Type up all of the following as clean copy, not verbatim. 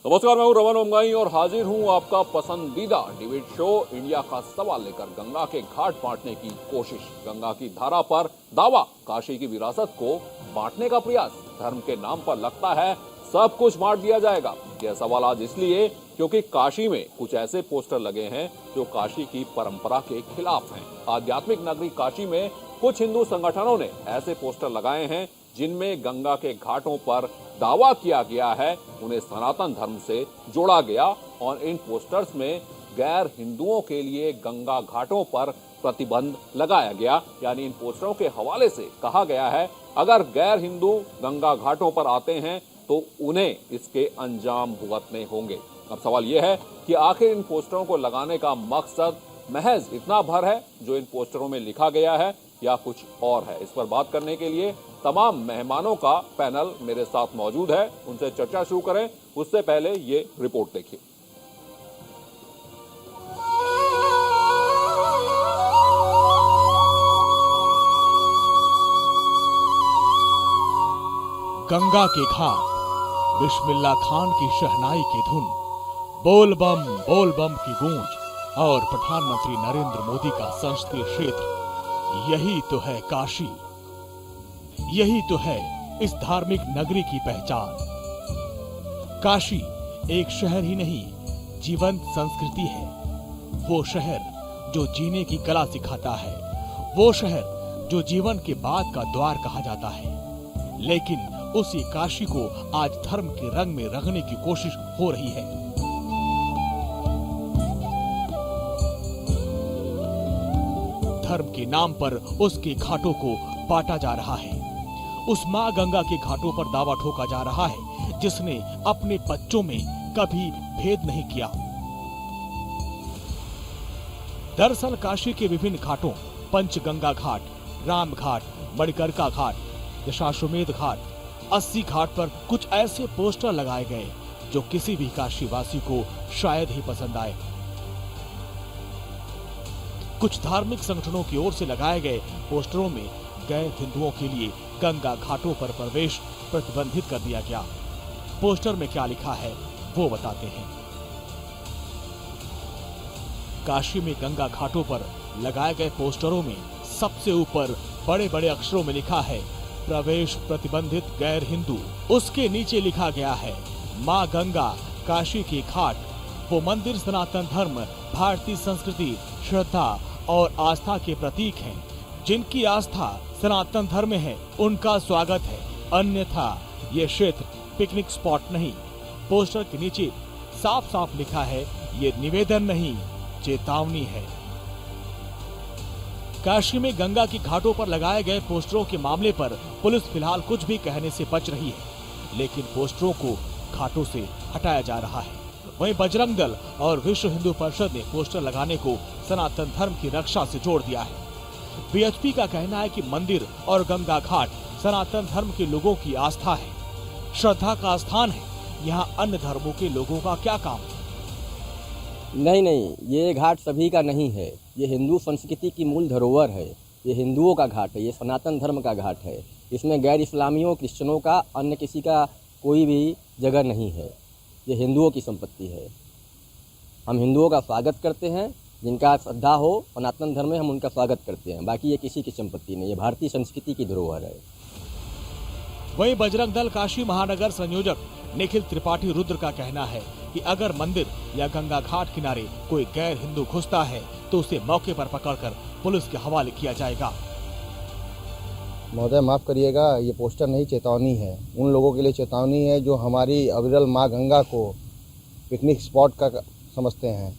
नमस्कार, मैं हूं रमन ओमगाई और हाजिर हूं आपका पसंदीदा डिबेट शो इंडिया का सवाल लेकर। गंगा के घाट बांटने की कोशिश, गंगा की धारा पर दावा, काशी की विरासत को बांटने का प्रयास, धर्म के नाम पर लगता है सब कुछ बांट दिया जाएगा। यह सवाल आज इसलिए क्योंकि काशी में कुछ ऐसे पोस्टर लगे हैं जो काशी की परंपरा के खिलाफ हैं। आध्यात्मिक नगरी काशी में कुछ हिंदू संगठनों ने ऐसे पोस्टर लगाए हैं जिनमें गंगा के घाटों पर दावा किया गया है, उन्हें सनातन धर्म से जोड़ा गया और इन पोस्टर्स में गैर हिंदुओं के लिए गंगा घाटों पर प्रतिबंध लगाया गया। यानी इन पोस्टरों के हवाले से कहा गया है अगर गैर हिंदू गंगा घाटों पर आते हैं तो उन्हें इसके अंजाम भुगतने होंगे। अब सवाल यह है कि आखिर इन पोस्टरों को लगाने का मकसद महज इतना भर है जो इन पोस्टरों में लिखा गया है या कुछ और है? इस पर बात करने के लिए तमाम मेहमानों का पैनल मेरे साथ मौजूद है। उनसे चर्चा शुरू करें उससे पहले ये रिपोर्ट देखिए। गंगा के घाट, बिस्मिल्लाह खान की शहनाई की धुन, बोल बम की गूंज और प्रधानमंत्री नरेंद्र मोदी का संसदीय क्षेत्र, यही तो है काशी, यही तो है इस धार्मिक नगरी की पहचान। काशी एक शहर ही नहीं, जीवंत संस्कृति है। वो शहर जो जीने की कला सिखाता है, वो शहर जो जीवन के बाद का द्वार कहा जाता है। लेकिन उसी काशी को आज धर्म के रंग में रंगने की कोशिश हो रही है। धर्म के नाम पर उसके घाटों को बांटा जा रहा है। उस मां गंगा के घाटों पर दावा ठोका जा रहा है जिसने अपने बच्चों में कभी भेद नहीं किया। दरअसल काशी के विभिन्न घाटों, पंचगंगा घाट, राम घाट, मणिकर्णिका घाट, दशाश्वमेध घाट, 80 घाट पर कुछ ऐसे पोस्टर लगाए गए जो किसी भी काशीवासी को शायद ही पसंद आए। कुछ धार्मिक संगठनों की ओर से लगाए गए पोस्टरों में गैर हिंदुओं के लिए गंगा घाटों पर प्रवेश प्रतिबंधित कर दिया गया। पोस्टर में क्या लिखा है वो बताते हैं। काशी में गंगा घाटों पर लगाए गए पोस्टरों में सबसे ऊपर बड़े बड़े अक्षरों में लिखा है प्रवेश प्रतिबंधित गैर हिंदू। उसके नीचे लिखा गया है मां गंगा काशी के घाट, वो मंदिर सनातन धर्म, भारतीय संस्कृति, श्रद्धा और आस्था के प्रतीक हैं। जिनकी आस्था सनातन धर्म में है उनका स्वागत है, अन्यथा ये क्षेत्र पिकनिक स्पॉट नहीं। पोस्टर के नीचे साफ साफ लिखा है ये निवेदन नहीं, चेतावनी है। काशी में गंगा की घाटों पर लगाए गए पोस्टरों के मामले पर पुलिस फिलहाल कुछ भी कहने से बच रही है, लेकिन पोस्टरों को घाटों से हटाया जा रहा है। वहीं बजरंग दल और विश्व हिंदू परिषद ने पोस्टर लगाने को सनातन धर्म की रक्षा से जोड़ दिया है। बीएचपी का कहना है कि मंदिर और गंगा घाट सनातन धर्म के लोगों की आस्था है, श्रद्धा का स्थान है। यहाँ अन्य धर्मों के लोगों का क्या काम है? नहीं, ये घाट सभी का नहीं है। ये हिंदू संस्कृति की मूल धरोहर है। ये हिंदुओं का घाट है, ये सनातन धर्म का घाट है। इसमें गैर इस्लामियों, क्रिश्चियनों का, अन्य किसी का कोई भी जगह नहीं है। ये हिंदुओं की संपत्ति है। हम हिंदुओं का स्वागत करते हैं, जिनका श्रद्धा हो सनातन धर्म में हम उनका स्वागत करते हैं। बाकी ये किसी की संपत्ति नहीं, ये भारतीय संस्कृति की धरोहर है। वहीं बजरंग दल काशी महानगर संयोजक निखिल त्रिपाठी रुद्र का कहना है कि अगर मंदिर या गंगा घाट किनारे कोई गैर हिंदू घुसता है तो उसे मौके पर पकड़कर पुलिस के हवाले किया जाएगा। महोदय माफ करिएगा, ये पोस्टर नहीं, चेतावनी है। उन लोगों के लिए चेतावनी है जो हमारी अविरल माँ गंगा को पिकनिक स्पॉट का समझते हैं।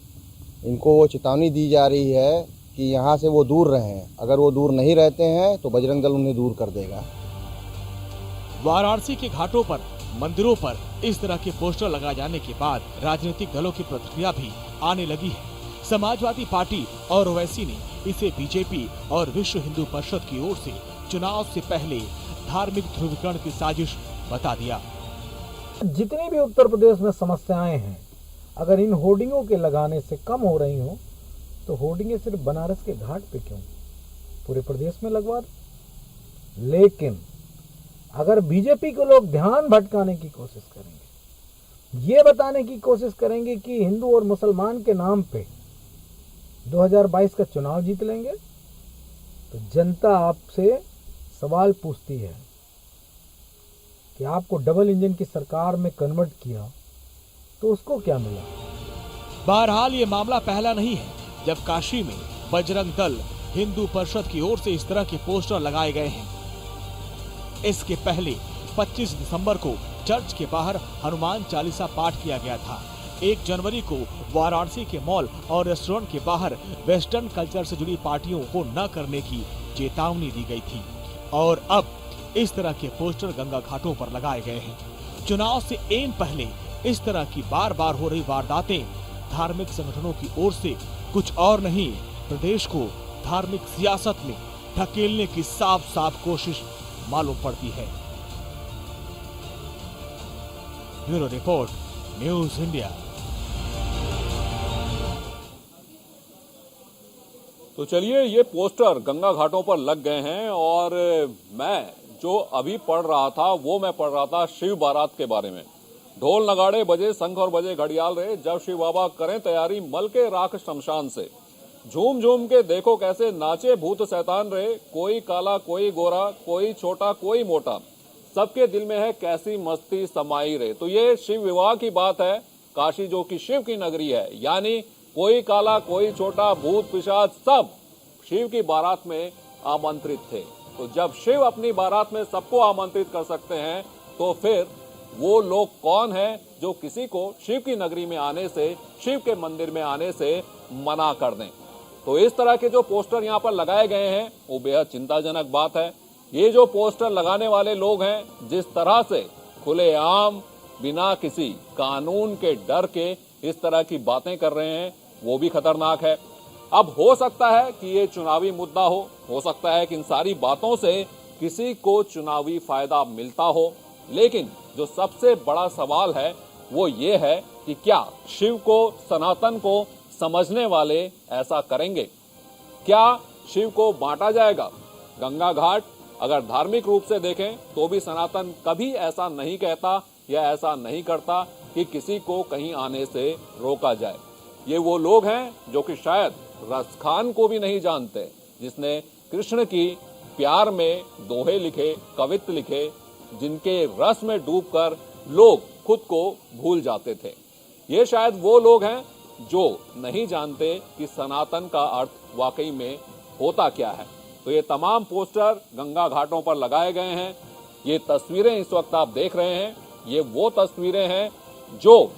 इनको वो चेतावनी दी जा रही है कि यहाँ से वो दूर रहें। अगर वो दूर नहीं रहते हैं तो बजरंग दल उन्हें दूर कर देगा। वाराणसी के घाटों पर, मंदिरों पर इस तरह के पोस्टर लगाए जाने के बाद राजनीतिक दलों की प्रतिक्रिया भी आने लगी है। समाजवादी पार्टी और ओवैसी ने इसे बीजेपी और विश्व हिंदू परिषद की ओर से चुनाव से पहले धार्मिक ध्रुवीकरण की साजिश बता दिया। जितनी भी उत्तर प्रदेश में समस्याएं हैं, अगर इन होर्डिंगों के लगाने से कम हो रही हो तो होर्डिंगें सिर्फ बनारस के घाट पे क्यों, पूरे प्रदेश में लगवा दो। लेकिन अगर बीजेपी को लोग ध्यान भटकाने की कोशिश करेंगे ये बताने की कोशिश करेंगे कि हिंदू और मुसलमान के नाम पे 2022 का चुनाव जीत लेंगे, तो जनता आपसे सवाल पूछती है कि आपको डबल इंजन की सरकार में कन्वर्ट किया तो उसको क्या मिला। बहरहाल ये मामला पहला नहीं है जब काशी में बजरंग दल हिंदू परिषद की ओर से इस तरह के पोस्टर लगाए गए हैं। इसके पहले 25 दिसंबर को चर्च के बाहर हनुमान चालीसा पाठ किया गया था। 1 जनवरी को वाराणसी के मॉल और रेस्टोरेंट के बाहर वेस्टर्न कल्चर से जुड़ी पार्टियों को न करने की चेतावनी दी गई थी और अब इस तरह के पोस्टर गंगा घाटों पर लगाए गए हैं। चुनाव से एन पहले इस तरह की बार बार हो रही वारदातें धार्मिक संगठनों की ओर से कुछ और नहीं, प्रदेश को धार्मिक सियासत में ढकेलने की साफ साफ कोशिश मालूम पड़ती है। Bureau report, news India. तो चलिए, ये पोस्टर गंगा घाटों पर लग गए हैं और मैं जो अभी पढ़ रहा था वो मैं पढ़ रहा था शिव बारात के बारे में। ढोल नगाड़े बजे, शंख और बजे घड़ियाल रे, जब शिव बाबा करें तैयारी मल के राख शमशान से। झूम झूम के देखो कैसे नाचे भूत शैतान रे, कोई काला कोई गोरा, कोई छोटा कोई मोटा, सबके दिल में है कैसी मस्ती समाई रे। तो ये शिव विवाह की बात है, काशी जो कि शिव की नगरी है, यानी कोई काला कोई छोटा, भूत पिशाच सब शिव की बारात में आमंत्रित थे। तो जब शिव अपनी बारात में सबको आमंत्रित कर सकते हैं तो फिर वो लोग कौन हैं जो किसी को शिव की नगरी में आने से, शिव के मंदिर में आने से मना कर दें। तो इस तरह के जो पोस्टर यहाँ पर लगाए गए हैं वो बेहद चिंताजनक बात है। ये जो पोस्टर लगाने वाले लोग हैं, जिस तरह से खुलेआम बिना किसी कानून के डर के इस तरह की बातें कर रहे हैं, वो भी खतरनाक है। अब हो सकता है कि ये चुनावी मुद्दा हो सकता है कि इन सारी बातों से किसी को चुनावी फायदा मिलता हो, लेकिन जो सबसे बड़ा सवाल है वो ये है कि क्या शिव को, सनातन को समझने वाले ऐसा करेंगे? क्या शिव को बांटा जाएगा? गंगा घाट अगर धार्मिक रूप से देखें तो भी सनातन कभी ऐसा नहीं कहता या ऐसा नहीं करता कि किसी को कहीं आने से रोका जाए। ये वो लोग हैं जो कि शायद रसखान को भी नहीं जानते, जिसने कृष्ण की प्यार में दोहे लिखे, कवित्व लिखे, जिनके रस में डूबकर लोग खुद को भूल जाते थे। ये शायद वो लोग हैं जो नहीं जानते कि सनातन का अर्थ वाकई में होता क्या है। तो ये तमाम पोस्टर गंगा घाटों पर लगाए गए हैं। ये तस्वीरें इस वक्त आप देख रहे हैं, ये वो तस्वीरें हैं जो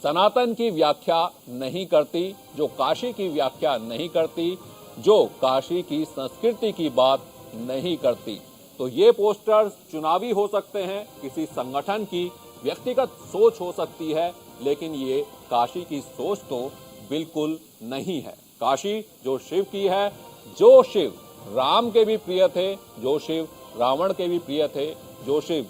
सनातन की व्याख्या नहीं करती, जो काशी की व्याख्या नहीं करती, जो काशी की संस्कृति की बात नहीं करती। तो ये पोस्टर चुनावी हो सकते हैं, किसी संगठन की व्यक्तिगत सोच हो सकती है, लेकिन ये काशी की सोच तो बिल्कुल नहीं है। काशी जो शिव की है, जो शिव राम के भी प्रिय थे, जो शिव रावण के भी प्रिय थे, जो शिव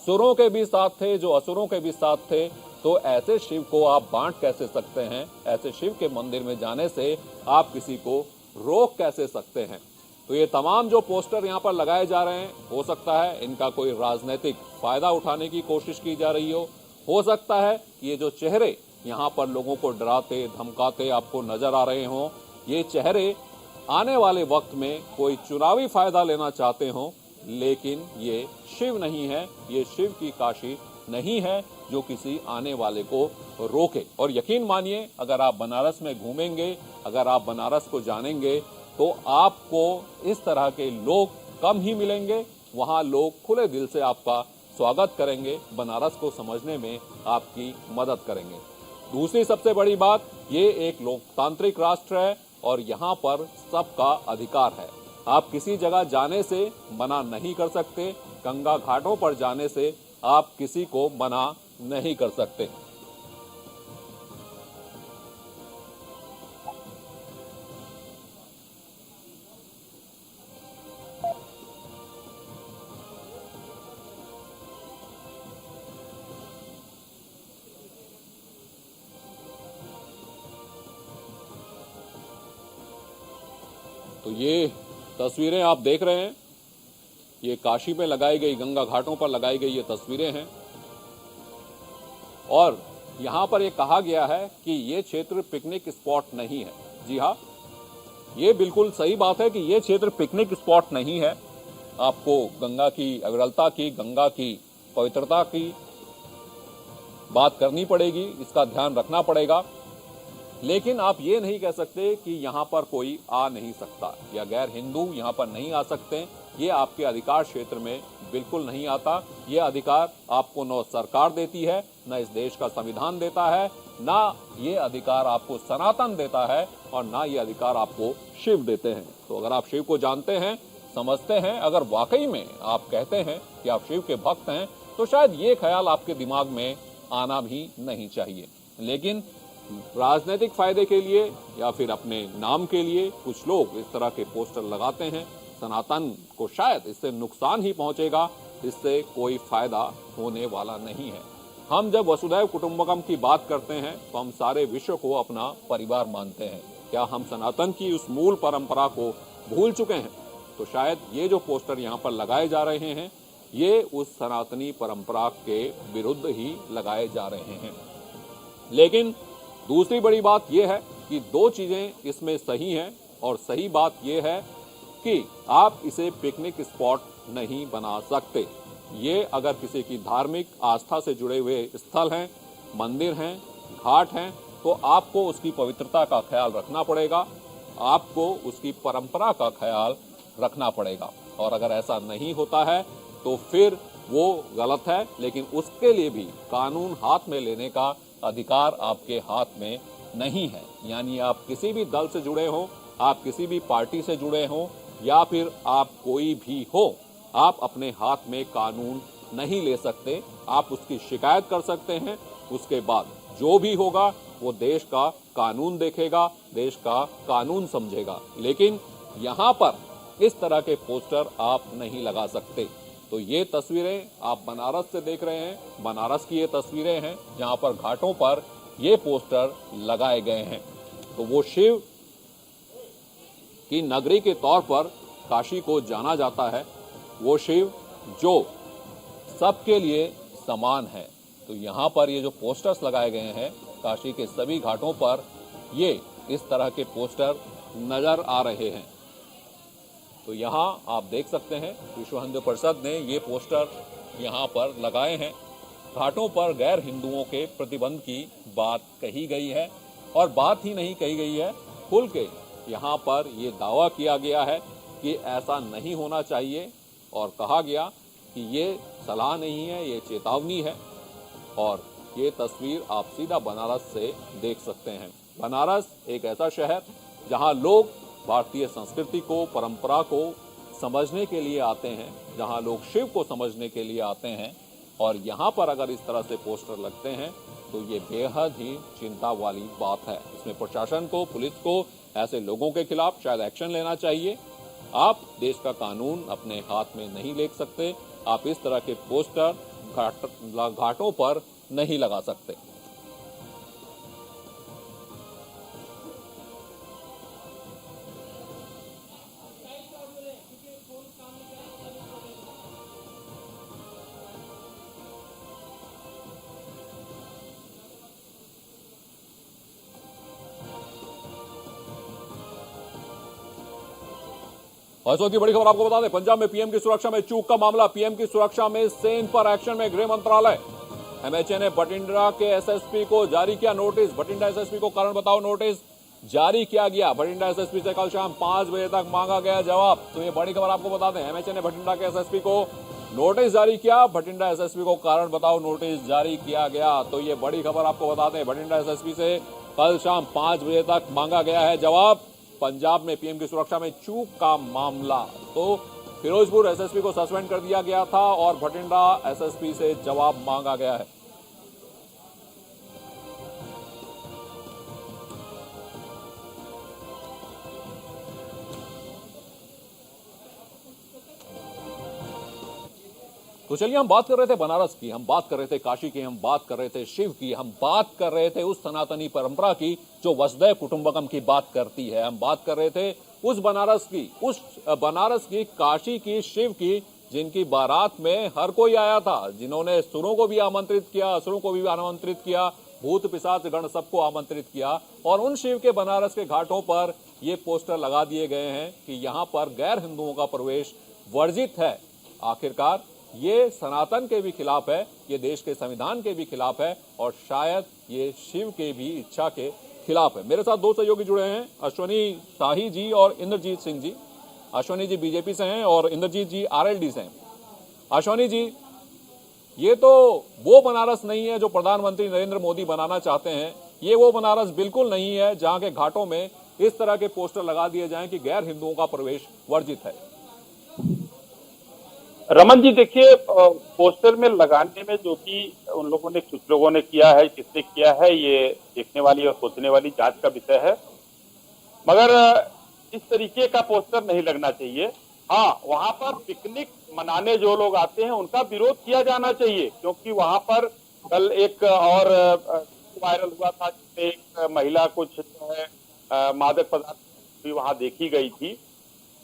सुरों के भी साथ थे, जो असुरों के भी साथ थे, तो ऐसे शिव को आप बांट कैसे सकते हैं? ऐसे शिव के मंदिर में जाने से आप किसी को रोक कैसे सकते हैं? तो ये तमाम जो पोस्टर यहाँ पर लगाए जा रहे हैं, हो सकता है इनका कोई राजनीतिक फायदा उठाने की कोशिश की जा रही हो सकता है ये जो चेहरे यहाँ पर लोगों को डराते धमकाते आपको नजर आ रहे हों, ये चेहरे आने वाले वक्त में कोई चुनावी फायदा लेना चाहते हों, लेकिन ये शिव नहीं है, ये शिव की काशी नहीं है जो किसी आने वाले को रोके। और यकीन मानिए, अगर आप बनारस में घूमेंगे, अगर आप बनारस को जानेंगे, तो आपको इस तरह के लोग कम ही मिलेंगे। वहां लोग खुले दिल से आपका स्वागत करेंगे, बनारस को समझने में आपकी मदद करेंगे। दूसरी सबसे बड़ी बात, ये एक लोकतांत्रिक राष्ट्र है और यहाँ पर सबका अधिकार है। आप किसी जगह जाने से मना नहीं कर सकते, गंगा घाटों पर जाने से आप किसी को मना नहीं कर सकते। तो ये तस्वीरें आप देख रहे हैं, ये काशी में लगाई गई, गंगा घाटों पर लगाई गई ये तस्वीरें हैं। और यहां पर यह कहा गया है कि ये क्षेत्र पिकनिक स्पॉट नहीं है। जी हां, ये बिल्कुल सही बात है कि ये क्षेत्र पिकनिक स्पॉट नहीं है। आपको गंगा की अविरलता की, गंगा की पवित्रता की बात करनी पड़ेगी, इसका ध्यान रखना पड़ेगा। लेकिन आप ये नहीं कह सकते कि यहां पर कोई आ नहीं सकता या गैर हिंदू यहां पर नहीं आ सकते। ये आपके अधिकार क्षेत्र में बिल्कुल नहीं आता। ये अधिकार आपको न सरकार देती है, न इस देश का संविधान देता है, ना ये अधिकार आपको सनातन देता है और ना ये अधिकार आपको शिव देते हैं। तो अगर आप शिव को जानते हैं, समझते हैं, अगर वाकई में आप कहते हैं कि आप शिव के भक्त हैं, तो शायद ये ख्याल आपके दिमाग में आना भी नहीं चाहिए। लेकिन राजनीतिक फायदे के लिए या फिर अपने नाम के लिए कुछ लोग इस तरह के पोस्टर लगाते हैं। सनातन को शायद इससे नुकसान ही पहुंचेगा, इससे कोई फायदा होने वाला नहीं है। हम जब वसुधैव कुटुंबकम की बात करते हैं तो हम सारे विश्व को अपना परिवार मानते हैं। क्या हम सनातन की उस मूल परंपरा को भूल चुके हैं? तो शायद ये जो पोस्टर यहाँ पर लगाए जा रहे हैं, ये उस सनातनी परंपरा के विरुद्ध ही लगाए जा रहे हैं। लेकिन दूसरी बड़ी बात यह है कि दो चीजें इसमें सही हैं, और सही बात यह है कि आप इसे पिकनिक स्पॉट नहीं बना सकते। ये अगर किसी की धार्मिक आस्था से जुड़े हुए स्थल हैं, मंदिर हैं, घाट हैं, तो आपको उसकी पवित्रता का ख्याल रखना पड़ेगा, आपको उसकी परंपरा का ख्याल रखना पड़ेगा। और अगर ऐसा नहीं होता है तो फिर वो गलत है। लेकिन उसके लिए भी कानून हाथ में लेने का अधिकार आपके हाथ में नहीं है। यानी आप किसी भी दल से जुड़े हो, आप किसी भी पार्टी से जुड़े हो, या फिर आप कोई भी हो, आप अपने हाथ में कानून नहीं ले सकते। आप उसकी शिकायत कर सकते हैं, उसके बाद जो भी होगा वो देश का कानून देखेगा, देश का कानून समझेगा। लेकिन यहाँ पर इस तरह के पोस्टर आप नहीं लगा सकते। तो ये तस्वीरें आप बनारस से देख रहे हैं, बनारस की ये तस्वीरें हैं जहां पर घाटों पर ये पोस्टर लगाए गए हैं। तो वो शिव की नगरी के तौर पर काशी को जाना जाता है, वो शिव जो सबके लिए समान है। तो यहाँ पर ये जो पोस्टर्स लगाए गए हैं काशी के सभी घाटों पर, ये इस तरह के पोस्टर नजर आ रहे हैं। तो यहाँ आप देख सकते हैं विश्व हिंदू परिषद ने ये पोस्टर यहाँ पर लगाए हैं। घाटों पर गैर हिंदुओं के प्रतिबंध की बात कही गई है, और बात ही नहीं कही गई है, खुल के यहाँ पर ये दावा किया गया है कि ऐसा नहीं होना चाहिए, और कहा गया कि ये सलाह नहीं है, ये चेतावनी है। और ये तस्वीर आप सीधा बनारस से देख सकते हैं। बनारस एक ऐसा शहर जहाँ लोग भारतीय संस्कृति को, परंपरा को समझने के लिए आते हैं, जहां लोग शिव को समझने के लिए आते हैं, और यहां पर अगर इस तरह से पोस्टर लगते हैं तो ये बेहद ही चिंता वाली बात है। इसमें प्रशासन को, पुलिस को ऐसे लोगों के खिलाफ शायद एक्शन लेना चाहिए। आप देश का कानून अपने हाथ में नहीं ले सकते, आप इस तरह के पोस्टर घाटों पर नहीं लगा सकते। और इस वक्त की बड़ी खबर आपको बता दें, पंजाब में पीएम की सुरक्षा में चूक का मामला। पीएम की सुरक्षा में सेन पर एक्शन में गृह मंत्रालय। एमएचए ने भटिंडा के एसएसपी को जारी किया नोटिस। भटिंडा एसएसपी को कारण बताओ नोटिस जारी किया गया। भटिंडा एसएसपी से कल शाम 5 बजे तक मांगा गया जवाब। तो ये बड़ी खबर आपको बता दें, एमएचए ने भटिंडा के एसएसपी को नोटिस जारी किया। भटिंडा एसएसपी को कारण बताओ नोटिस जारी किया गया। तो ये बड़ी खबर आपको बता दें, भटिंडा एसएसपी से कल शाम 5 बजे तक मांगा गया है जवाब। पंजाब में पीएम की सुरक्षा में चूक का मामला। तो फिरोजपुर एसएसपी को सस्पेंड कर दिया गया था और भटिंडा एसएसपी से जवाब मांगा गया है। तो चलिए, हम बात कर रहे थे बनारस की, हम बात कर रहे थे काशी की, हम बात कर रहे थे शिव की, हम बात कर रहे थे उस सनातनी परंपरा की जो वसुधैव कुटुंबकम की बात करती है। हम बात कर रहे थे उस बनारस की, काशी की, शिव की, जिनकी बारात में हर कोई आया था, जिन्होंने सुरों को भी आमंत्रित किया, असुरों को भी आमंत्रित किया, भूत पिशाच गण सबको आमंत्रित किया, और उन शिव के बनारस के घाटों पर ये पोस्टर लगा दिए गए हैं कि यहां पर गैर हिंदुओं का प्रवेश वर्जित है। आखिरकार ये सनातन के भी खिलाफ है, ये देश के संविधान के भी खिलाफ है, और शायद ये शिव के भी इच्छा के खिलाफ है। मेरे साथ दो सहयोगी जुड़े हैं, अश्वनी शाही जी और इंद्रजीत सिंह जी। अश्वनी जी बीजेपी से हैं और इंद्रजीत जी आरएलडी से हैं। अश्वनी जी, ये तो वो बनारस नहीं है जो प्रधानमंत्री नरेंद्र मोदी बनाना चाहते हैं। ये वो बनारस बिल्कुल नहीं है जहां के घाटों में इस तरह के पोस्टर लगा दिए जाएं कि गैर हिंदुओं का प्रवेश वर्जित है। रमन जी, देखिए, पोस्टर में लगाने में जो भी उन लोगों ने, कुछ लोगों ने किया है, किसने किया है, ये देखने वाली और सोचने वाली जांच का विषय है। मगर इस तरीके का पोस्टर नहीं लगना चाहिए। हाँ, वहां पर पिकनिक मनाने जो लोग आते हैं उनका विरोध किया जाना चाहिए, क्योंकि वहां पर कल एक और वायरल हुआ था जिसमें एक महिला कुछ मादक पदार्थ भी वहां देखी गई थी।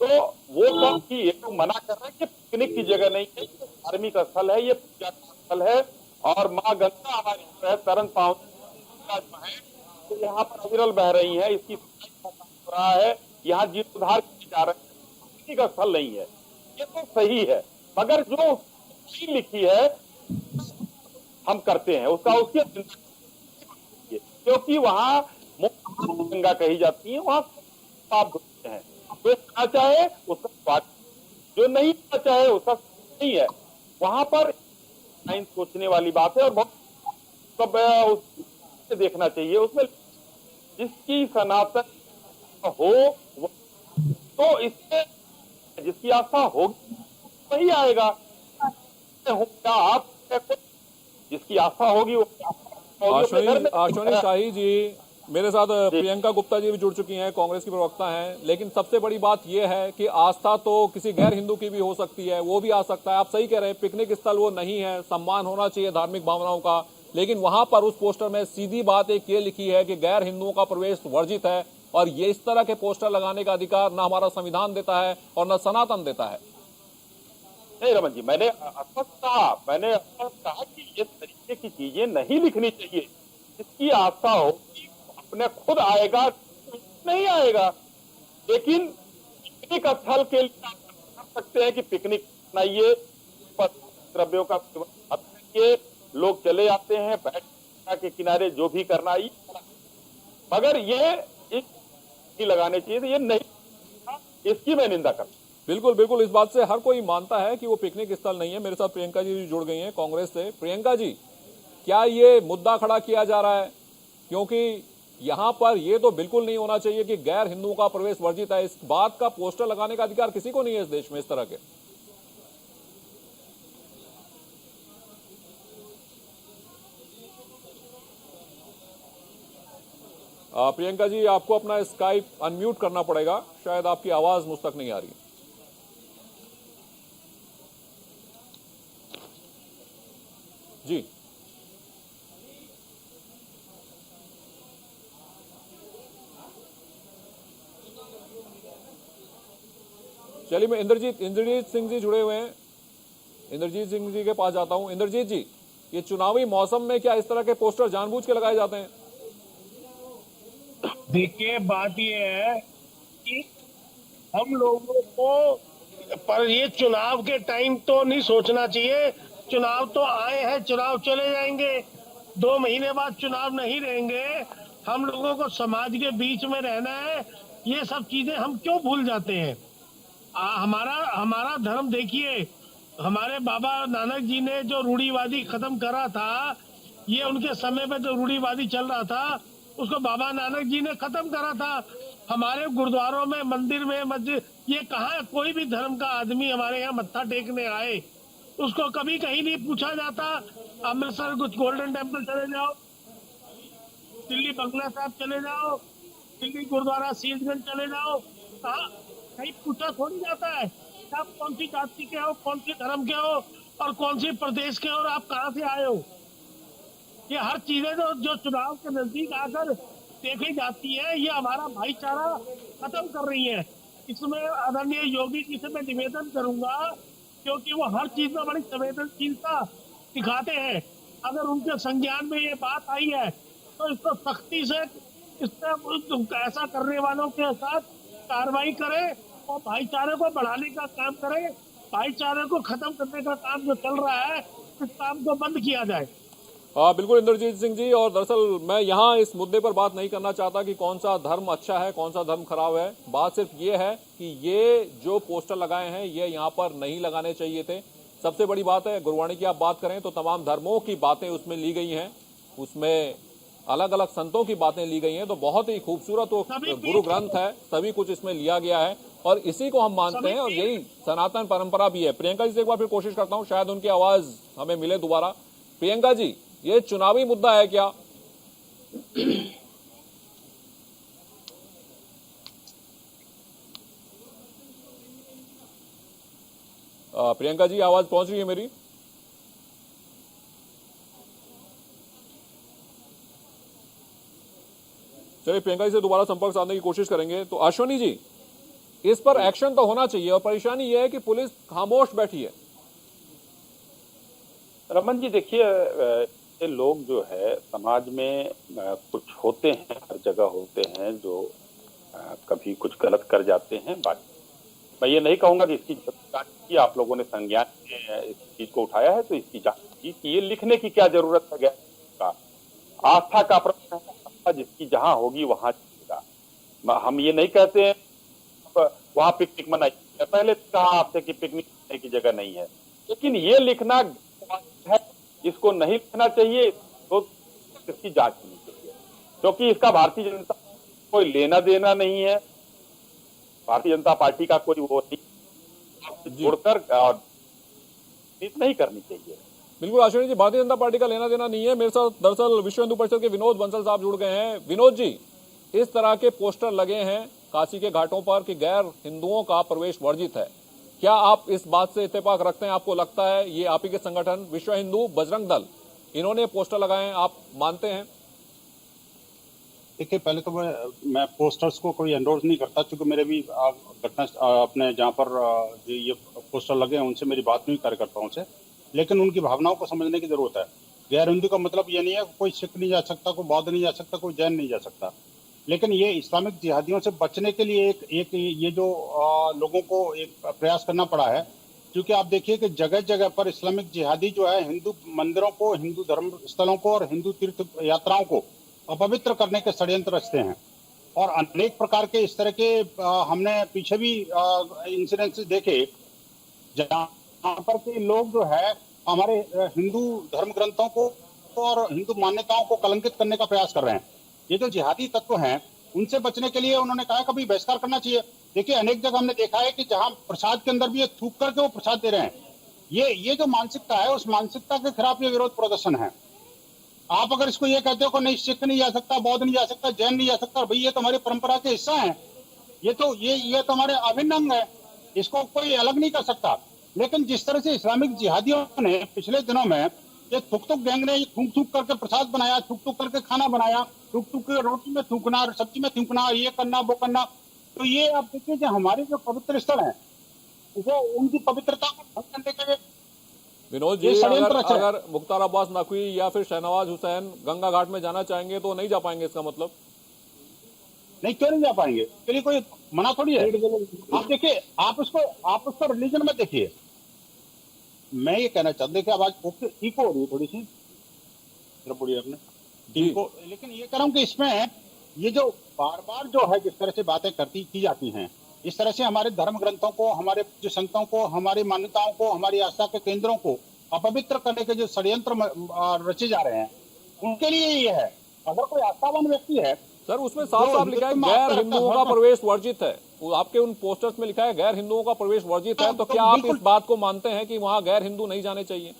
तो वो सब की ये तो मना कर रहे हैं कि पिकनिक की जगह नहीं है, ये धार्मिक स्थल है, ये पूजा का स्थल है, और माँ गंगा हमारी जो है तरन पावन जो है तो यहाँ पर अविरल बह रही है, इसकी सफाई का काम हो रहा है, यहाँ जीर्णोद्धार किए जा रहे हैं, पिकनिक का स्थल नहीं है। ये तो सही है, मगर जो लिखी है हम करते हैं उसका, उसकी चिंता, क्योंकि वहाँ गंगा कही जाती है, वहाँ पाप धोते हैं। जो करना चाहे उसका स्वागत, जो नहीं करना चाहे उसका नहीं है। वहां पर सोचने वाली बात है, और बहुत सब उससे देखना चाहिए। उसमें जिसकी सनातन हो तो इससे जिसकी आस्था होगी वही आएगा। आप जिसकी आस्था होगी वो। अश्वनी शाही जी, मेरे साथ प्रियंका गुप्ता जी भी जुड़ चुकी हैं, कांग्रेस की प्रवक्ता हैं। लेकिन सबसे बड़ी बात यह है कि आस्था तो किसी गैर हिंदू की भी हो सकती है, वो भी आ सकता है। आप सही कह रहे हैं, पिकनिक स्थल वो नहीं है, सम्मान होना चाहिए धार्मिक भावनाओं का। लेकिन वहां पर उस पोस्टर में सीधी बात एक ये लिखी है कि गैर हिंदुओं का प्रवेश वर्जित है, और ये इस तरह के पोस्टर लगाने का अधिकार न हमारा संविधान देता है और न सनातन देता है। नहीं रमन जी, मैंने कहा कि इस तरीके की चीजें नहीं लिखनी चाहिए। जिसकी आस्था हो अपने खुद आएगा, नहीं आएगा। लेकिन पिकनिक स्थल के लिए आप कर सकते हैं कि पिकनिक बनाइए, द्रव्यों का सेवन, लोग चले आते हैं बैठ के किनारे, जो भी करना ही, मगर ये लगाने चाहिए, तो ये नहीं, इसकी मैं निंदा करता हूं। बिल्कुल बिल्कुल, इस बात से हर कोई मानता है कि वो पिकनिक स्थल नहीं है। मेरे साथ प्रियंका जी भी जुड़ गई हैं कांग्रेस से। प्रियंका जी, क्या ये मुद्दा खड़ा किया जा रहा है? क्योंकि यहां पर ये तो बिल्कुल नहीं होना चाहिए कि गैर हिंदुओं का प्रवेश वर्जित है। इस बात का पोस्टर लगाने का अधिकार किसी को नहीं है इस देश में इस तरह के। प्रियंका जी, आपको अपना स्काइप अनम्यूट करना पड़ेगा, शायद आपकी आवाज मुझ तक नहीं आ रही। जी, चलिए मैं इंद्रजीत सिंह जी जुड़े हुए हैं, इंद्रजीत सिंह जी के पास जाता हूं। इंद्रजीत जी, ये चुनावी मौसम में क्या इस तरह के पोस्टर जानबूझ के लगाए जाते हैं? देखिए, बात ये है कि हम लोगों को, पर ये चुनाव के टाइम तो नहीं सोचना चाहिए। चुनाव तो आए हैं, चुनाव चले जाएंगे, 2 महीने बाद चुनाव नहीं रहेंगे। हम लोगों को समाज के बीच में रहना है, ये सब चीजें हम क्यों भूल जाते हैं? हमारा धर्म देखिए, हमारे बाबा नानक जी ने जो रूढ़िवादी खत्म करा था, ये उनके समय में जो रूढ़िवादी चल रहा था उसको बाबा नानक जी ने खत्म करा था। हमारे गुरुद्वारों में, मंदिर में, मस्जिद, ये कहाँ कोई भी धर्म का आदमी हमारे यहाँ मत्था टेकने आए उसको कभी कहीं नहीं पूछा जाता। अमृतसर कुछ गोल्डन टेम्पल चले जाओ, दिल्ली बंगला साहब चले जाओ, दिल्ली गुरुद्वारा सीसगंज चले जाओ, कहीं पूछा थोड़ी जाता है आप कौन सी जाति के हो, कौन सी धर्म के हो, और कौन सी प्रदेश के हो, और आप कहाँ से आए हो। ये हर चीजें जो चुनाव के नजदीक आकर देखी जाती है, ये हमारा भाईचारा खत्म कर रही है। इसमें आदरणीय योगी जी से मैं निवेदन करूंगा क्योंकि वो हर चीज में बड़ी संवेदनशीलता दिखाते हैं। अगर उनके संज्ञान में ये बात आई है तो इसको सख्ती से ऐसा करने वालों के साथ कार्रवाई करे और भाईचारे को बढ़ाने का काम करे। भाईचारे को खत्म करने का काम जो चल रहा है, इस काम को बंद किया जाए। बिल्कुल इंद्रजीत सिंह जी, और दरअसल मैं यहाँ इस मुद्दे पर बात नहीं करना चाहता कि कौन सा धर्म अच्छा है कौन सा धर्म खराब है। बात सिर्फ ये है कि ये जो पोस्टर लगाए हैं ये यहाँ पर नहीं लगाने चाहिए थे। सबसे बड़ी बात है, गुरुवाणी की आप बात करें तो तमाम धर्मों की बातें उसमें ली गई हैं, उसमें अलग अलग संतों की बातें ली गई हैं, तो बहुत ही खूबसूरत वो गुरु ग्रंथ है, सभी कुछ इसमें लिया गया है और इसी को हम मानते हैं और यही सनातन परंपरा भी है। प्रियंका जी से एक बार फिर कोशिश करता हूं, शायद उनकी आवाज हमें मिले दोबारा। प्रियंका जी, ये चुनावी मुद्दा है क्या? प्रियंका जी, आवाज पहुंच रही है मेरी? चलिए प्रियंका जी से दोबारा संपर्क साधने की कोशिश करेंगे। तो अश्वनी जी, इस पर एक्शन तो होना चाहिए और परेशानी यह है कि पुलिस खामोश बैठी है। रमन जी देखिए, ये लोग जो है समाज में कुछ होते हैं, हर जगह होते हैं जो कभी कुछ गलत कर जाते हैं। बात मैं ये नहीं कहूंगा कि इसकी जांच की, आप लोगों ने संज्ञान इस चीज को उठाया है तो इसकी जांच की कि ये लिखने की क्या जरूरत है। का आस्था का प्रश्न है, जिसकी जहां होगी वहां चलेगा। हम ये नहीं कहते हैं वहां पिकनिक मनाइए, पहले कहा आपसे कि पिकनिक मनाने की जगह नहीं है, लेकिन ये लिखना है, इसको नहीं लिखना चाहिए तो इसकी जांच होनी चाहिए, क्योंकि इसका भारतीय जनता कोई लेना देना नहीं है। भारतीय जनता पार्टी का कोई वो नहीं, जोड़कर और नहीं करनी चाहिए। बिल्कुल आश्वनी जी, भारतीय जनता पार्टी का लेना देना नहीं है। मेरे साथ दरअसल विश्व हिंदू परिषद के विनोद बंसल साहब जुड़ गए हैं। विनोद जी, इस तरह के पोस्टर लगे हैं काशी के घाटों पर कि गैर हिंदुओं का प्रवेश वर्जित है, क्या आप इस बात से इत्तेफाक रखते हैं? आपको लगता है ये आप ही के संगठन विश्व हिंदू बजरंग दल इन्होंने पोस्टर लगाए हैं, आप मानते हैं? देखिए, पहले तो मैं पोस्टर्स को कोई एंडोर्स नहीं करता, क्योंकि मेरे भी घटना अपने जहाँ पर ये पोस्टर लगे हैं उनसे मेरी बात नहीं कार्यकर्ताओं से, लेकिन उनकी भावनाओं को समझने की जरूरत है। गैर हिंदू का मतलब ये नहीं है कोई सिख नहीं जा सकता, कोई बौद्ध नहीं जा सकता, कोई जैन नहीं जा सकता, लेकिन ये इस्लामिक जिहादियों से बचने के लिए एक ये जो लोगों को एक प्रयास करना पड़ा है, क्योंकि आप देखिए कि जगह जगह पर इस्लामिक जिहादी जो है हिंदू मंदिरों को, हिंदू धर्म स्थलों को और हिंदू तीर्थ यात्राओं को अपवित्र करने के षड्यंत्र रचते हैं और अनेक प्रकार के इस तरह के हमने पीछे भी इंसिडेंट्स देखे जहाँ पर के लोग जो है हमारे हिंदू धर्म ग्रंथों को और हिंदू मान्यताओं को कलंकित करने का प्रयास कर रहे हैं। ये जो जिहादी तत्व हैं उनसे बचने के लिए उन्होंने कहा कभी बहिष्कार करना चाहिए। देखिए, अनेक जगह हमने देखा है कि जहां प्रसाद के अंदर भी ये थूक करके वो प्रसाद दे रहे हैं। ये जो मानसिकता है उस मानसिकता के खिलाफ ये विरोध प्रदर्शन है। आप अगर इसको ये कहते हो कि नहीं सिख नहीं जा सकता, बौद्ध नहीं जा सकता, जैन नहीं जा सकता, भाई ये तो हमारी परंपरा के हिस्सा है, ये तो हमारे अभिन्न अंग है, इसको कोई अलग नहीं कर सकता। लेकिन जिस तरह से इस्लामिक जिहादियों ने पिछले दिनों में ये थुक गैंग ने थूक करके प्रसाद बनाया, थूक करके खाना बनाया, थूक के रोटी में थूकना, सब्जी में थूकना, ये करना वो करना, तो ये आप देखिए कि हमारे जो पवित्र स्थल है वो उनकी पवित्रता को भंग करने के लिए। विनोद जी, अगर मुख्तार अब्बास नकवी या फिर शहनवाज हुसैन गंगा घाट में जाना चाहेंगे तो नहीं जा पाएंगे, इसका मतलब? नहीं, क्यों नहीं जा पाएंगे? के लिए कोई मना थोड़ी है। आप देखिए, आप उसको रिलीजन में देखिए। मैं ये कहना चाहता हूँ कि आवाज ठीक हो रही है थोड़ी सी, बोलिए आपने ठीक हो, लेकिन ये कह रहा हूँ कि इसमें ये जो बार बार जो है जिस तरह से बातें की जाती हैं, इस तरह से हमारे धर्म ग्रंथों को, हमारे जो संतों को, हमारी मान्यताओं को, हमारी आस्था के केंद्रों को अपवित्र करने के जो षड्यंत्र रचे जा रहे हैं उनके लिए ये है। अगर कोई आस्थावान व्यक्ति है सर, उसमें साफ साफ लिखा है गैर हिंदुओं का प्रवेश वर्जित है। आपके उन पोस्टर्स में लिखा है गैर हिंदुओं का प्रवेश वर्जित है, तो क्या आप इस बात को मानते हैं कि वहां गैर हिंदू नहीं जाने चाहिए?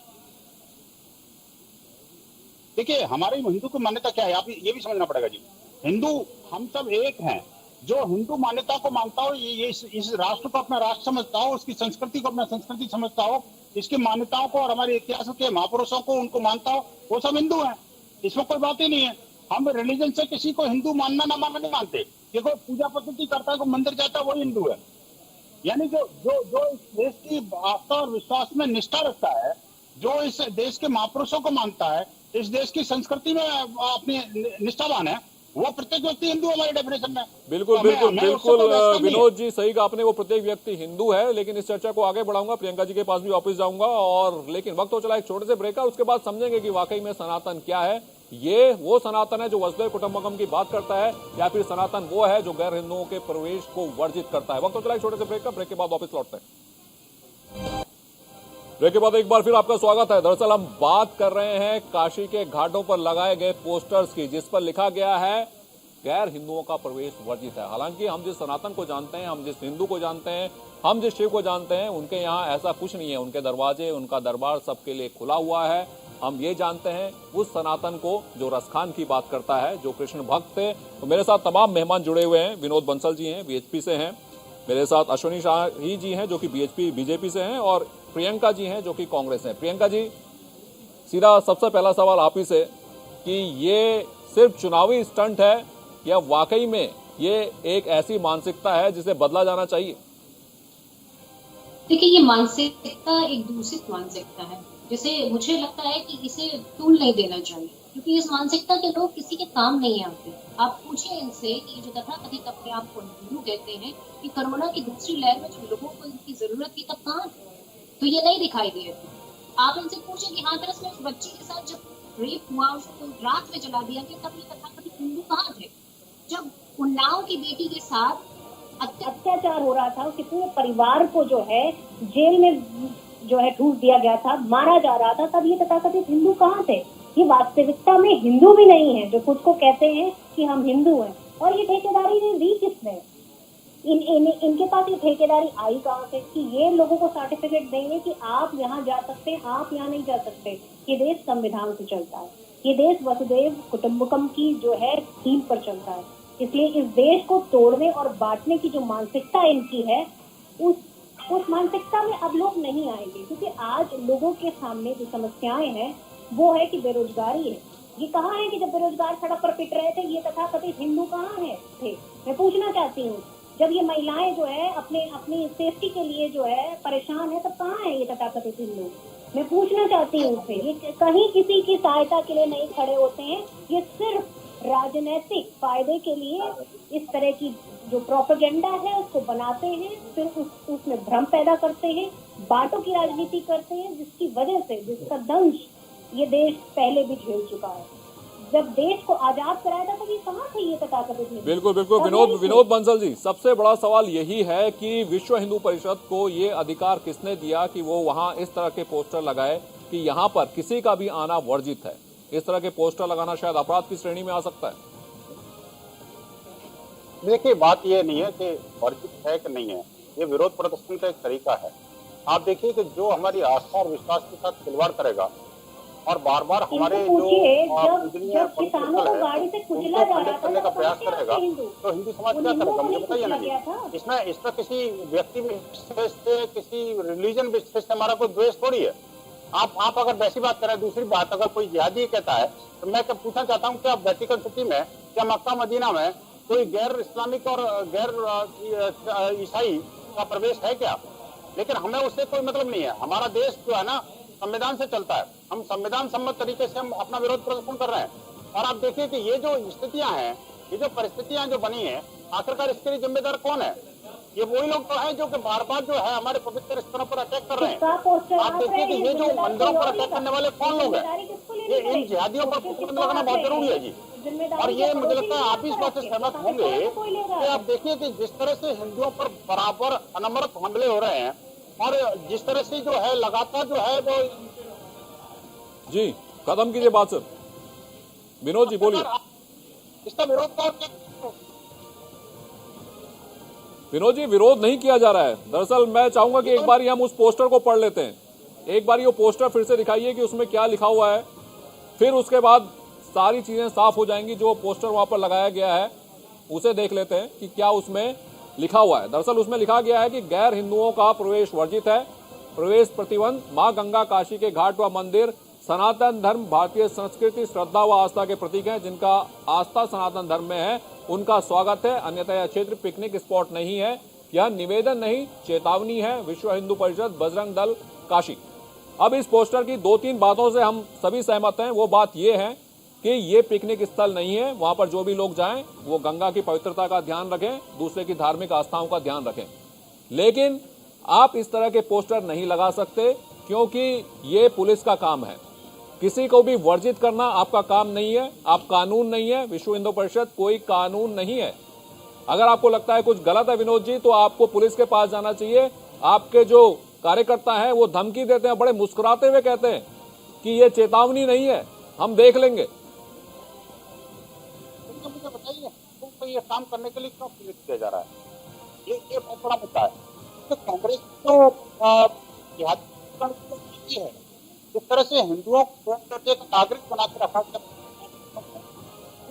देखिए, हमारे हिंदू की मान्यता क्या है, आप ये भी समझना पड़ेगा जी। हिंदू हम सब एक हैं। जो हिंदू मान्यता को मानता हो, ये इस राष्ट्र को अपना राष्ट्र समझता हो, उसकी संस्कृति को अपना संस्कृति समझता हो, इसकी मान्यताओं को और हमारे इतिहास के महापुरुषों को उनको मानता हो, वो सब हिंदू हैं। इसमें कोई बात ही नहीं है। हम रिलीजन से किसी को हिंदू मानना ना मानना नहीं मानते। ये कोई पूजा पद्धति करता है, कोई मंदिर जाता है, वो हिंदू है। यानी जो जो जो इस देश की आस्था और विश्वास में निष्ठा रखता है, जो इस देश के महापुरुषों को मानता है, इस देश की संस्कृति में अपनी निष्ठावान है, वो प्रत्येक व्यक्ति हिंदू हमारी डेफिनेशन में। बिल्कुल तो बिल्कुल हमें उससे बिल्कुल कोई बहस करनी है। विनोद जी, सही कहा आपने, वो प्रत्येक व्यक्ति हिंदू है। लेकिन इस चर्चा को आगे बढ़ाऊंगा, प्रियंका जी के पास भी वापस जाऊंगा, और लेकिन वक्त हो चला एक छोटे से ब्रेक का। उसके बाद समझेंगे कि वाकई में सनातन क्या है। ये वो सनातन है जो वसुधैव कुटुंबकम की बात करता है, या फिर सनातन वो है जो गैर हिंदुओं के प्रवेश को वर्जित करता है। वक्त हो चला एक छोटे से ब्रेक का, ब्रेक के बाद वापस लौटते हैं। ब्रेक के बाद एक बार फिर आपका स्वागत है। दरअसल हम बात कर रहे हैं काशी के घाटों पर लगाए गए पोस्टर्स की, जिस पर लिखा गया है गैर हिंदुओं का प्रवेश वर्जित है। हालांकि हम जिस सनातन को जानते हैं, हम जिस हिंदू को जानते हैं, हम जिस शिव को जानते हैं, उनके यहाँ ऐसा कुछ नहीं है। उनके दरवाजे, उनका दरबार सबके लिए खुला हुआ है। हम ये जानते हैं उस सनातन को जो रसखान की बात करता है, जो कृष्ण भक्त थे। तो मेरे साथ तमाम मेहमान जुड़े हुए हैं। विनोद बंसल जी हैं, बीएचपी से हैं। मेरे साथ अश्विनी शाही जी हैं, जो कि बीजेपी से हैं, और प्रियंका जी हैं, जो कि कांग्रेस हैं। प्रियंका जी, सीधा सबसे पहला सवाल आप ही से कि ये सिर्फ चुनावी स्टंट है या वाकई में ये एक ऐसी मानसिकता है जिसे बदला जाना चाहिए? देखिए, ये मानसिकता एक दूषित मानसिकता है, जिसे मुझे लगता है कि इसे टूल नहीं देना चाहिए, क्योंकि इस मानसिकता के लोग किसी के काम नहीं आते। आप पूछिए इनसे कि जो तथाकथित अपने आप को हिंदू कहते हैं कि कोरोना की दूसरी लहर में जो लोगों को इनकी जरूरत थी तब कहाँ थे, तो ये नहीं दिखाई दिए थे। आप इनसे पूछे कि हाँ, दरअसल उस बच्ची के साथ जब रेप हुआ, उसको रात में जला दिया गया, तब ये तथाकथित हिंदू कहाँ थे? जब उन्नाव की बेटी के साथ अत्याचार हो रहा था, उसके पूरे परिवार को जो है जेल में जो है ठूस दिया गया था, मारा जा रहा था, तब ये तथाकथित हिंदू कहाँ थे? ये वास्तविकता में हिंदू भी नहीं है, जो खुद को कहते हैं कि हम हिंदू हैं। और ये ठेकेदारी ने दी किसने? इनके पास ये ठेकेदारी आई कहाँ से कि ये लोगों को सर्टिफिकेट देंगे कि आप यहाँ जा सकते हैं, आप यहाँ नहीं जा सकते। ये देश संविधान से चलता है, ये देश वसुधैव कुटुंबकम की जो है थीम पर चलता है। इसलिए इस देश को तोड़ने और बांटने की जो मानसिकता इनकी है, उस मानसिकता में अब लोग नहीं आएंगे, क्योंकि आज लोगों के सामने जो समस्याएं हैं वो है कि बेरोजगारी है। ये कहाँ है कि जब बेरोजगार सड़क पर पिट रहे थे, ये तथाकथित हिंदू कहाँ है थे? मैं पूछना चाहती हूँ, जब ये महिलाएं जो है अपनी सेफ्टी के लिए जो है परेशान है, तब कहाँ है ये तथाकथित हिंदू? मैं पूछना चाहती हूँ उससे, ये कहीं किसी की सहायता के लिए नहीं खड़े होते हैं। ये सिर्फ राजनीतिक फायदे के लिए इस तरह की जो प्रोपेगेंडा है उसको बनाते हैं, फिर उसमें भ्रम पैदा करते हैं, बांटों की राजनीति करते हैं, जिसकी वजह से जिसका दंश ये देश पहले भी झेल चुका है। जब देश को आजाद कराया था, तो ये कहाँ थे ये तथाकथित हिंदू? बिल्कुल बिल्कुल विनोद बंसल जी, सबसे बड़ा सवाल यही है कि विश्व हिंदू परिषद को ये अधिकार किसने दिया कि वो वहां इस तरह के पोस्टर लगाए कि यहाँ पर किसी का भी आना वर्जित है? इस तरह के पोस्टर लगाना शायद अपराध की श्रेणी में आ सकता है। देखिए, बात ये नहीं है कि वर्जित है कि नहीं है, ये विरोध प्रदर्शन का एक तरीका है। आप देखिए कि जो हमारी आस्था और विश्वास के साथ खिलवाड़ करेगा और बार बार हमारे जो किसानों को गाड़ी से कुचला जा रहा था, करने का प्रयास करेगा, तो हिंदू समाज क्या करेगा? मुझे बताइए ना जी। इसमें किसी व्यक्ति विशेष से, किसी रिलीजन विशेष से हमारा कोई द्वेष थोड़ी है। आप अगर वैसी बात करें, दूसरी बात, अगर कोई जिहादी कहता है तो मैं क्या पूछना चाहता हूँ, क्या वेटिकन सिटी में, क्या मक्का मदीना में कोई गैर इस्लामिक और गैर ईसाई का प्रवेश है क्या? लेकिन हमें उससे कोई मतलब नहीं है। हमारा देश जो है ना संविधान से चलता है, हम संविधान सम्मत तरीके से हम अपना विरोध प्रदर्शन कर रहे हैं। और आप देखिए कि ये जो स्थितियां हैं, ये जो परिस्थितियां जो बनी है, आखिरकार इसके लिए जिम्मेदार कौन है? ये वही लोग तो हैं जो कि बार बार जो है हमारे पवित्र स्थलों पर अटैक कर रहे हैं। आप देखिए कि ये जो मंदिरों पर अटैक करने वाले कौन लोग हैं, ये इन जिहादियों पर प्रतिबंध लगाना बहुत जरूरी है जी। और ये मुझे लगता है आप इस बात से सहमत होंगे कि आप देखिए कि जिस तरह से हिंदुओं पर बराबर अनवरत हमले हो रहे हैं, और जिस तरह से जो है लगातार जो है वो जी खत्म कीजिए बात सर। विनोद जी बोलिए। इसका विरोध विनोद जी, विरोध नहीं किया जा रहा है। दरअसल मैं चाहूंगा कि एक बार हम उस पोस्टर को पढ़ लेते हैं। एक बार वो पोस्टर फिर से दिखाइए कि उसमें क्या लिखा हुआ है, फिर उसके बाद सारी चीजें साफ हो जाएंगी। जो पोस्टर वहां पर लगाया गया है उसे देख लेते हैं कि क्या उसमें लिखा हुआ है। दरअसल उसमें लिखा गया है कि गैर हिंदुओं का प्रवेश वर्जित है, प्रवेश प्रतिबंध, मां गंगा काशी के घाट व मंदिर सनातन धर्म भारतीय संस्कृति श्रद्धा व आस्था के प्रतीक हैं। जिनका आस्था सनातन धर्म में है उनका स्वागत है, अन्यथा यह क्षेत्र पिकनिक स्पॉट नहीं है। यह निवेदन नहीं चेतावनी है। विश्व हिंदू परिषद बजरंग दल काशी। अब इस पोस्टर की 2-3 बातों से हम सभी सहमत हैं। वो बात ये है कि ये पिकनिक स्थल नहीं है, वहां पर जो भी लोग जाएं वो गंगा की पवित्रता का ध्यान रखें, दूसरे की धार्मिक आस्थाओं का ध्यान रखें। लेकिन आप इस तरह के पोस्टर नहीं लगा सकते क्योंकि ये पुलिस का काम है। किसी को भी वर्जित करना आपका काम नहीं है, आप कानून नहीं है। विश्व हिंदू परिषद कोई कानून नहीं है। अगर आपको लगता है कुछ गलत है विनोद जी, तो आपको पुलिस के पास जाना चाहिए। आपके जो कार्यकर्ता हैं वो धमकी देते हैं, बड़े मुस्कुराते हुए कहते हैं कि ये चेतावनी नहीं है, हम देख लेंगे। तो मुझे बताइए तुमको ये काम करने के लिए क्यों प्रेरित किया जा रहा है? ये बहुत बड़ा मुद्दा है। तो कांग्रेस तो है जिस तरह से हिंदुओं को एक नागरिक बना के रखा गया,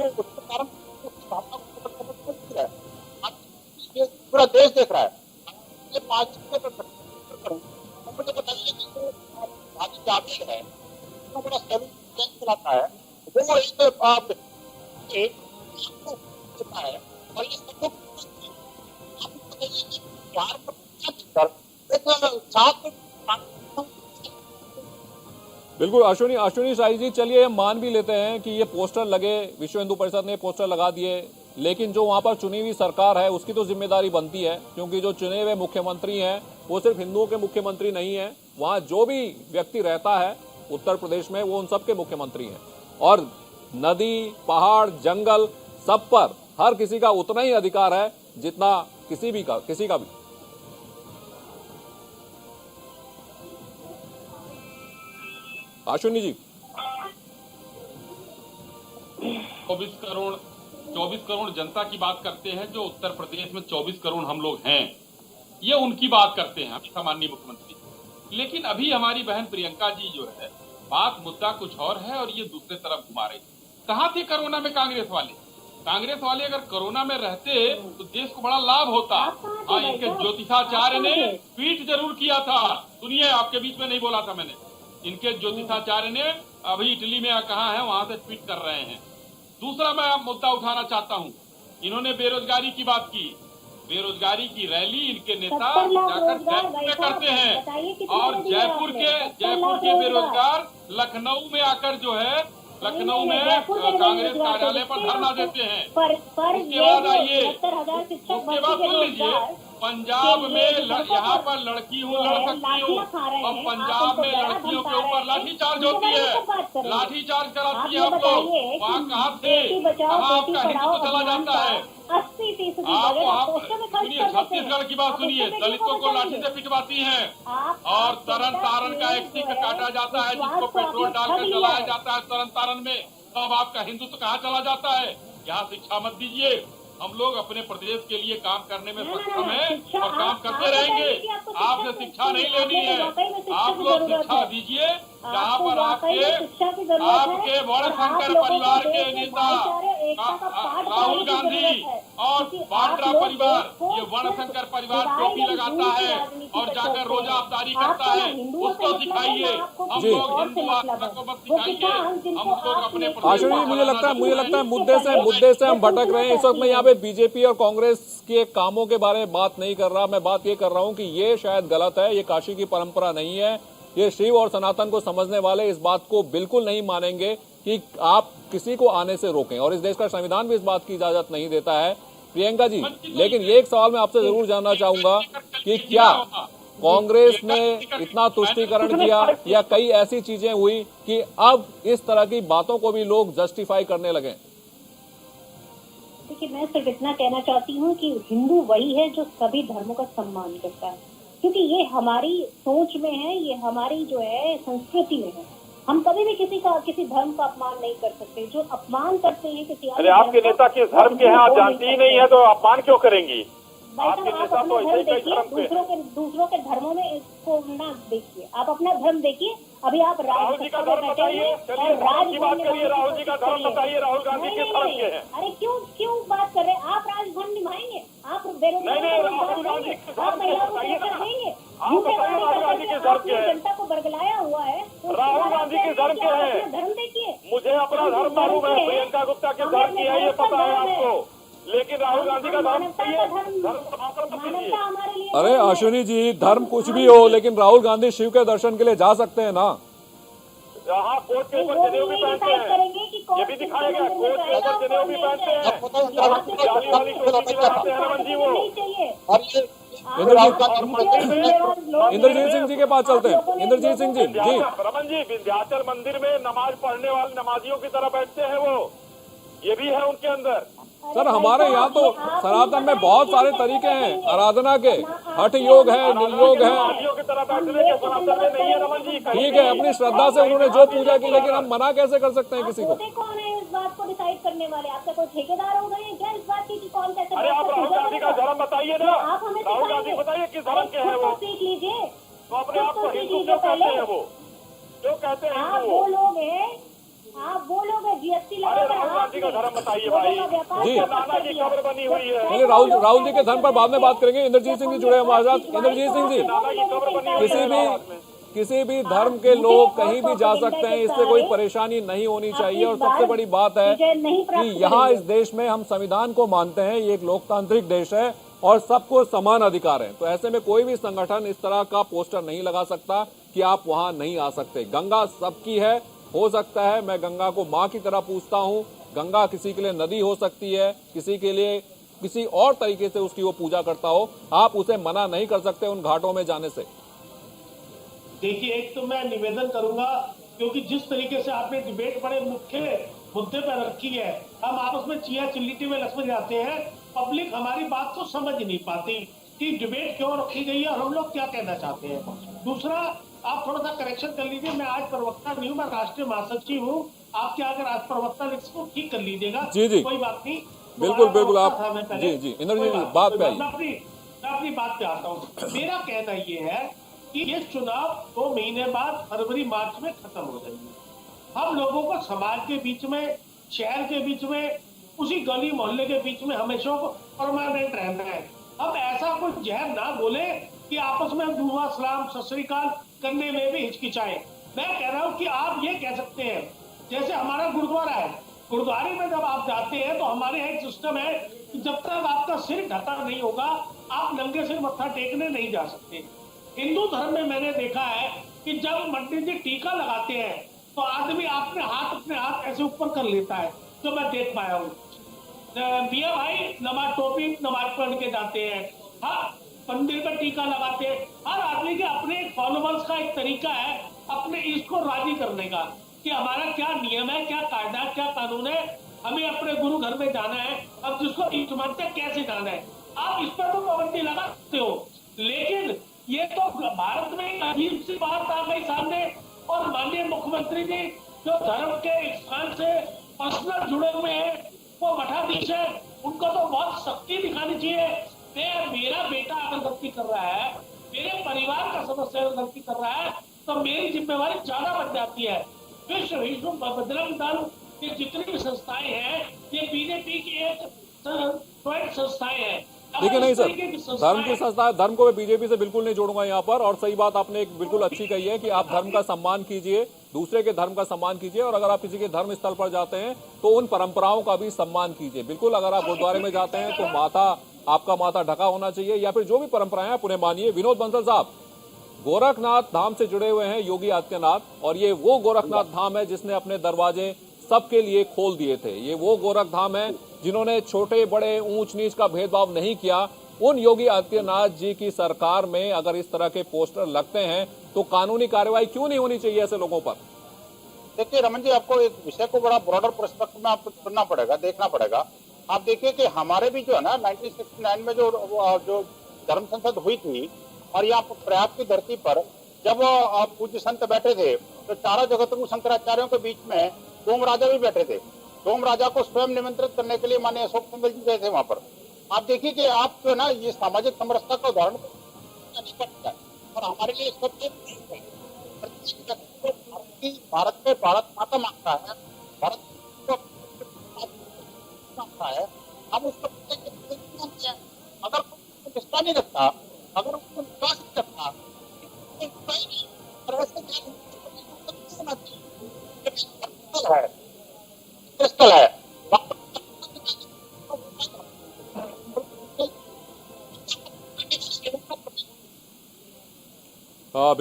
उसके कारण पूरा देश देख रहा है। ये 5 मुझे बताइए कि भाजी जावेद है, इतना बड़ा सैलून चलाता है, वो एक है और ये सब लोग बिहार में बिल्कुल अश्विनी शाही जी, चलिए हम मान भी लेते हैं कि ये पोस्टर लगे, विश्व हिंदू परिषद ने पोस्टर लगा दिए, लेकिन जो वहां पर चुनी हुई सरकार है उसकी तो जिम्मेदारी बनती है, क्योंकि जो चुने हुए मुख्यमंत्री हैं वो सिर्फ हिंदुओं के मुख्यमंत्री नहीं है। वहां जो भी व्यक्ति रहता है उत्तर प्रदेश में वो उन सबके मुख्यमंत्री हैं। और नदी, पहाड़, जंगल, सब पर हर किसी का उतना ही अधिकार है जितना किसी का भी। अश्विनी जी, 24 करोड़ जनता की बात करते हैं। जो उत्तर प्रदेश में 24 करोड़ हम लोग हैं, ये उनकी बात करते हैं हमेशा माननीय मुख्यमंत्री। लेकिन अभी हमारी बहन प्रियंका जी जो है, बात मुद्दा कुछ और है और ये दूसरे तरफ घुमा रही। कहाँ थे कोरोना में कांग्रेस वाले? कांग्रेस वाले अगर कोरोना में रहते तो देश को बड़ा लाभ होता। हाँ, इनके ज्योतिषाचार्य ने ट्वीट जरूर किया था। सुनिए, आपके बीच में नहीं बोला था मैंने। इनके ज्योतिषाचार्य ने अभी इटली में कहा है, वहां से ट्वीट कर रहे हैं। दूसरा मैं मुद्दा उठाना चाहता हूं, इन्होंने बेरोजगारी की बात की। बेरोजगारी की रैली इनके नेता जाकर जयपुर में करते हैं और जयपुर के बेरोजगार लखनऊ में आकर जो है, लखनऊ में कांग्रेस कार्यालय पर धरना देते हैं। उसके बाद आइए, उसके बाद सुन लीजिए, पंजाब में यहाँ पर लड़की हूँ लड़ सकती हूँ, और पंजाब में लड़कियों के ऊपर लाठीचार्ज होती है, लाठीचार्ज कराती है। आप लोग वहाँ कहाँ थे? कहाँ आपका हिंदुत्व चला जाता है? आप वहाँ सुनिए, छत्तीसगढ़ की बात सुनिए, दलितों को लाठी से पिटवाती हैं और तरन तारण का एक सिख काटा जाता है जिसको पेट्रोल डालकर जलाया जाता है तरन तारण में। तब आपका हिंदुत्व कहाँ चला जाता है? यहाँ शिक्षा मत दीजिए। हम लोग अपने प्रदेश के लिए काम करने में सक्षम हैं और काम करते रहेंगे। आपसे शिक्षा नहीं लेनी है, आप लोग शिक्षा दीजिए जहाँ पर आपके वर्णशंकर परिवार के नेता राहुल गांधी और वाड्रा परिवार, ये वर्णशंकर परिवार टोपी लगाता है और जाकर रोजा अफ्तारी करता है, उसको सिखाइए। हम लोग हिंदू आस्था को मत सिखाइए। हम लोग अपने मुझे लगता है मुद्दे से हम भटक रहे हैं। इस वक्त मैं यहाँ पे बीजेपी और कांग्रेस के कामों के बारे में बात नहीं कर रहा। मैं बात ये कर रहा हूँ कि ये शायद गलत है, ये काशी की परंपरा नहीं है। ये शिव और सनातन को समझने वाले इस बात को बिल्कुल नहीं मानेंगे कि आप किसी को आने से रोकें, और इस देश का संविधान भी इस बात की इजाजत नहीं देता है। प्रियंका जी, लेकिन ये एक सवाल मैं आपसे जरूर जानना चाहूंगा कि क्या कांग्रेस ने इतना तुष्टीकरण किया या कई ऐसी चीजें हुई कि अब इस तरह की बातों को भी लोग जस्टिफाई करने लगे? देखिए, मैं सिर्फ इतना कहना चाहती हूँ कि हिंदू वही है जो सभी धर्मों का सम्मान करता है, क्योंकि ये हमारी सोच में है, ये हमारी जो है संस्कृति में है। हम कभी भी किसी धर्म का अपमान नहीं कर सकते। जो अपमान करते हैं किसी, अरे आपके नेता किस धर्म के हैं आप जानती ही नहीं है, तो अपमान क्यों करेंगी? आपके नेता तो ऐसे ही कई धर्म के। दूसरों के धर्मों में इसको ना देखिए, आप अपना धर्म देखिए। अभी आप राहुल जी का धर्म बताइए, राहुल की बात करिए, राहुल जी का धर्म बताइए, राहुल गांधी किस धर्म के हैं? अरे क्यों बात कर रहे हैं? आप राजधर्म निभाएंगे, आप बेरोजगार, राहुल गांधी किस धर्म के हैं? जनता को बरगलाया हुआ है, राहुल गांधी के धर्म के हैं। धर्म देखिए, मुझे अपना धर्म मालूम है, प्रियंका गुप्ता के धर्म की है, ये पता है आपको। लेकिन राहुल गांधी का धर्म सही है, धर्म को भाषण मत कीजिए। मानवता हमारे लिए अरे अश्विनी जी, धर्म कुछ भी हो, लेकिन राहुल गांधी शिव के दर्शन के लिए जा सकते हैं ना। यहाँ कोच के ऊपर जनेऊ भी पहनते हैं, ये भी दिखाया गया, कोच के ऊपर जनेऊ भी पहनते हैं, जाली वाली टोपी भी लगाते हैं रमन जी वो। और ये इंद्रजीत सिंह जी के पास चलते हैं। इंद्रजीत सिंह जी जी। रमन जी, विंध्याचल मंदिर में नमाज पढ़ने वाले नमाजियों की तरह बैठते हैं वो, ये भी है उनके अंदर। सर हमारे यहाँ तो सनातन में बहुत सारे तरीके हैं आराधना के, हठ योग है, निर्योग है। नमाजियों की तरह बैठने के सनातन में नहीं है रमन जी। ठीक है, अपनी श्रद्धा से उन्होंने जो पूजा की, लेकिन हम मना कैसे कर सकते हैं किसी को? कौन है इस बात को डिसाइड करने वाले? आपके कोई ठेकेदार हो गए हैं क्या इस बात की कि कौन कैसे? अरे आप राहुल गांधी का धर्म बताइए ना, आप हमें राहुल गांधी बताइए किस धर्म के हैं वो? सीख लीजिए। तो अपने आप को हिंदू क्यों कहते हैं वो? क्यों कहते हैं आप हिंदू वो लोग हैं, आप वो लोग हैं जीएसटी अरे राहुल गांधी का धर्म बताइए भाई। जी। नाना की खबर बनी हुई है। चलिए राहुल जी के धर्म पर बाद में बात करेंगे। इंद्रजीत सिंह जी जुड़े हमारे साथ। इंद्रजीत सिंह जी, नाना की खबर बनी हुई है। किसी भी धर्म के लोग कहीं भी जा सकते हैं, इससे कोई परेशानी नहीं होनी चाहिए। और सबसे बड़ी बात है कि यहाँ इस देश में हम संविधान को मानते हैं, ये एक लोकतांत्रिक देश है और सबको समान अधिकार है। तो ऐसे में कोई भी संगठन इस तरह का पोस्टर नहीं लगा सकता कि आप वहां नहीं आ सकते। गंगा सबकी है, हो सकता है मैं गंगा को माँ की तरह पूछता हूँ। गंगा किसी के लिए नदी हो सकती है, किसी के लिए किसी और तरीके से उसकी वो पूजा करता हो, आप उसे मना नहीं कर सकते उन घाटों में जाने से। देखिए, एक तो मैं निवेदन करूंगा, क्योंकि जिस तरीके से आपने डिबेट बड़े मुख्य मुद्दे पर रखी है, हम आपस में चिया चिल्लीटी में लक्ष्मण जाते हैं, पब्लिक हमारी बात को समझ नहीं पाती कि डिबेट क्यों रखी गई है और हम लोग क्या कहना चाहते हैं। दूसरा, आप थोड़ा सा करेक्शन कर लीजिए, मैं आज प्रवक्ता नहीं हूँ, मैं राष्ट्रीय महासचिव हूँ। आपके अगर आज प्रवक्ता लिस्ट को ठीक कर लीजिएगा। जी जी, कोई बात नहीं, बिल्कुल बिल्कुल। आप जी जी इंद्रजीत जी बात पे आइए। मैं अपनी बात पे आता हूँ। मेरा कहना ये है कि ये चुनाव 2 महीने बाद फरवरी मार्च में खत्म हो जाएंगे। हम लोगों को समाज के बीच में, शहर के बीच में, उसी गली मोहल्ले के बीच में हमेशा परमानेंट रहना है। हम ऐसा कुछ जहर ना बोले कि आपस में दुआ सलाम सत श्री अकाल करने में भी हिचकिचाए। मैं कह रहा हूँ कि आप ये कह सकते हैं, जैसे हमारा गुरुद्वारा है, गुरुद्वारे में जब आप जाते हैं तो हमारे यहाँ एक सिस्टम है कि जब तक आपका सिर ढका नहीं होगा, आप नंगे सिर मत्था टेकने नहीं जा सकते। हिंदू धर्म में मैंने देखा है कि जब पंडित जी टीका लगाते हैं तो आदमी अपने हाथ ऐसे ऊपर कर लेता है, जो मैं देख पाया हूँ। मियाँ भाई नमाज पढ़ के जाते हैं, हाँ मंदिर पर टीका लगाते हैं। हर आदमी के अपने फॉलोवर्स का एक तरीका है अपने इसको राजी करने का कि हमारा क्या नियम है, क्या कायदा, क्या कानून है, हमें अपने गुरु घर में जाना है। अब जिसको ईट मानते कैसे जाना है, आप इस पर तो पाबंदी लगा सकते हो। लेकिन ये तो भारत में एक अजीब सी बात आ गई सामने, और माननीय मुख्यमंत्री जी जो धर्म के स्थान से पर्सनल जुड़े हुए हैं, वो मठाधीश है, उनको तो बहुत सख्ती दिखानी चाहिए। मेरा बेटा अगर गलती कर रहा है, मेरे परिवार का सदस्य अगर गलती कर रहा है, तो मेरी जिम्मेवारी ज्यादा बन जाती है। विश्व बजरंग दल ये जितनी भी संस्थाएं हैं, ये बीजेपी की एक स्वयं संस्थाएं हैं। देखिए नहीं सर, धर्म की संस्था है, धर्म को मैं बीजेपी से बिल्कुल नहीं जोड़ूंगा यहाँ पर। और सही बात आपने एक बिल्कुल अच्छी कही है कि आप धर्म का सम्मान कीजिए, दूसरे के धर्म का सम्मान कीजिए, और अगर आप किसी के धर्म स्थल पर जाते हैं तो उन परंपराओं का भी सम्मान कीजिए। बिल्कुल, अगर आप गुरुद्वारे में जाते हैं तो आपका माथा ढका होना चाहिए, या फिर जो भी परंपराएं आप उन्हें मानिए। विनोद बंसल साहब गोरखनाथ धाम से जुड़े हुए हैं योगी आदित्यनाथ, और ये वो गोरखनाथ धाम है जिसने अपने दरवाजे सबके लिए खोल दिए थे। ये वो गोरख धाम है जिन्होंने छोटे बड़े ऊंच नीच का भेदभाव नहीं किया। उन योगी आदित्यनाथ जी की सरकार में अगर इस तरह के पोस्टर लगते हैं तो कानूनी कार्रवाई क्यों नहीं होनी चाहिए ऐसे लोगों पर? देखिए रमन जी, आपको एक विषय को बड़ा ब्रॉडर पर्सपेक्टिव में आपको सुनना पड़ेगा, देखना पड़ेगा। आप देखिए कि हमारे भी जो है ना 1969 में जो धर्म संसद हुई थी, और यहाँ पर प्रयाग की धरती पर जब पूज्य संत बैठे थे तो चारों जगतगुरु शंकराचार्यों के बीच में डोम राजा भी बैठे थे। डोम राजा को स्वयं निमंत्रित करने के लिए माननीय अशोक सिंघल जी गए थे वहां पर। आप देखिए कि आप जो है ना ये सामाजिक समरसता का उदाहरण है, और हमारे लिए भारत में भारत माता मांगता है, भारत मांगता है, हम उसको अगर निष्ठा नहीं रखता, अगर उसको विश्वास नहीं रखता, स्थल है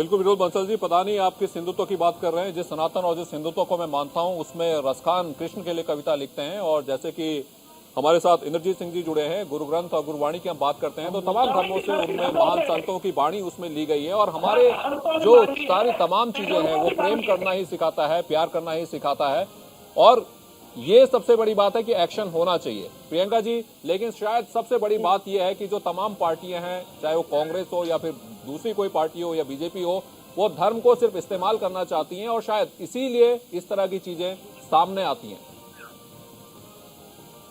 बिल्कुल विरोध बंसल जी, पता नहीं आप किस हिंदुत्व की बात कर रहे हैं। जिस सनातन और जिस हिंदुत्व को मैं मानता हूं उसमें रसखान कृष्ण के लिए कविता लिखते हैं, और जैसे कि हमारे साथ इंद्रजीत सिंह जी जुड़े हैं, गुरु ग्रंथ और गुरुवाणी की हम बात करते हैं तो तमाम धर्मों से उनमें महान संतों की वाणी उसमें ली गई है, और हमारे जो सारी तमाम चीजें हैं वो प्रेम करना ही सिखाता है, प्यार करना ही सिखाता है, और ये सबसे बड़ी बात है कि एक्शन होना चाहिए प्रियंका जी। लेकिन शायद सबसे बड़ी बात यह है कि जो तमाम पार्टियां हैं, चाहे वो कांग्रेस हो या फिर दूसरी कोई पार्टी हो या बीजेपी हो, वो धर्म को सिर्फ इस्तेमाल करना चाहती हैं, और शायद इसीलिए इस तरह की चीजें सामने आती हैं।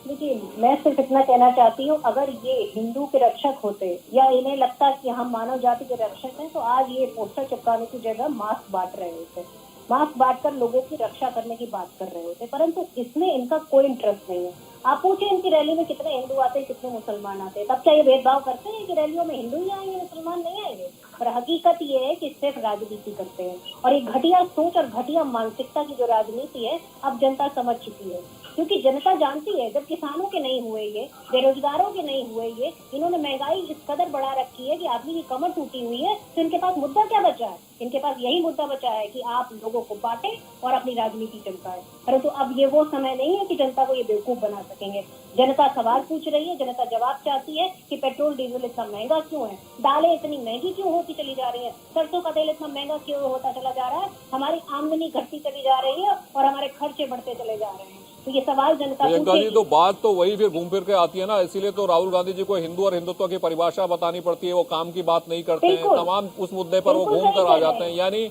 देखिए, मैं सिर्फ इतना कहना चाहती हूँ, अगर ये हिंदू के रक्षक होते या इन्हें लगता कि हम मानव जाति के रक्षक हैं, तो आज ये पोस्टर चिपकाने की जगह मास्क बांट रहे होते, मास्क बांटकर लोगों की रक्षा करने की बात कर रहे होते, परंतु इसमें इनका कोई इंटरेस्ट नहीं है। आप पूछे इनकी रैली में कितने हिंदू आते हैं, कितने मुसलमान आते हैं, तब क्या ये भेदभाव करते हैं कि रैलियों में हिंदू ही आएंगे मुसलमान नहीं आएंगे? पर हकीकत ये है कि सिर्फ राजनीति करते हैं, और ये घटिया सोच और घटिया मानसिकता की जो राजनीति है अब जनता समझ चुकी है, क्योंकि जनता जानती है जब किसानों के नहीं हुए ये, बेरोजगारों के नहीं हुए ये, इन्होंने महंगाई इस कदर बढ़ा रखी है कि आदमी की कमर टूटी हुई है, तो इनके पास मुद्दा क्या बचा है? इनके पास यही मुद्दा बचा है कि आप लोगों को बांटे और अपनी राजनीति चमकाएं। परंतु अब ये वो समय नहीं है कि जनता को ये बेवकूफ बना सकेंगे। जनता सवाल पूछ रही है, जनता जवाब चाहती है कि पेट्रोल डीजल इतना महंगा क्यों है, दालें इतनी महंगी क्यों होती चली जा रही है, सरसों का तेल इतना महंगा क्यों होता चला जा रहा है, हमारी आमदनी घटती चली जा रही है और हमारे खर्चे बढ़ते चले जा रहे हैं। तो ये सवाल जनता प्रियंका जी, तो बात तो वही फिर घूम फिर के आती है ना, इसीलिए तो राहुल गांधी जी को हिंदू और हिंदुत्व की परिभाषा बतानी पड़ती है, वो काम की बात नहीं करते हैं, तमाम उस मुद्दे पर वो घूम कर आ जाते हैं। यानी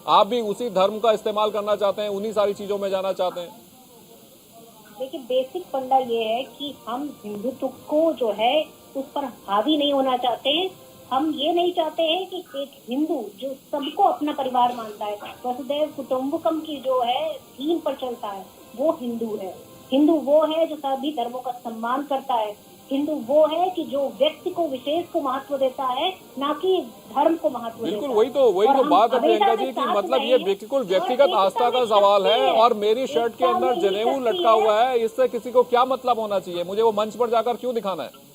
आप भी उसी धर्म का इस्तेमाल करना चाहते हैं, उन्हीं सारी चीजों में जाना चाहते हैं। देखिए, बेसिक फंडा ये है कि हम हिंदुत्व को जो है उस पर हावी नहीं होना चाहते हैं। हम ये नहीं चाहते हैं कि एक हिंदू जो सबको अपना परिवार मानता है, वसुधैव कुटुंबकम की जो है थीम पर चलता है, वो हिंदू है। हिंदू वो है जो सभी धर्मों का सम्मान करता है। हिंदू वो है कि जो व्यक्ति को विशेष को महत्व देता है, ना कि धर्म को महत्व देता है। बिल्कुल वही तो बात है प्रियंका जी की मतलब ये बिल्कुल व्यक्तिगत आस्था का सवाल है, और मेरी शर्ट के अंदर जनेऊ लटका हुआ है, इससे किसी को क्या मतलब होना चाहिए? मुझे वो मंच पर जाकर क्यों दिखाना है?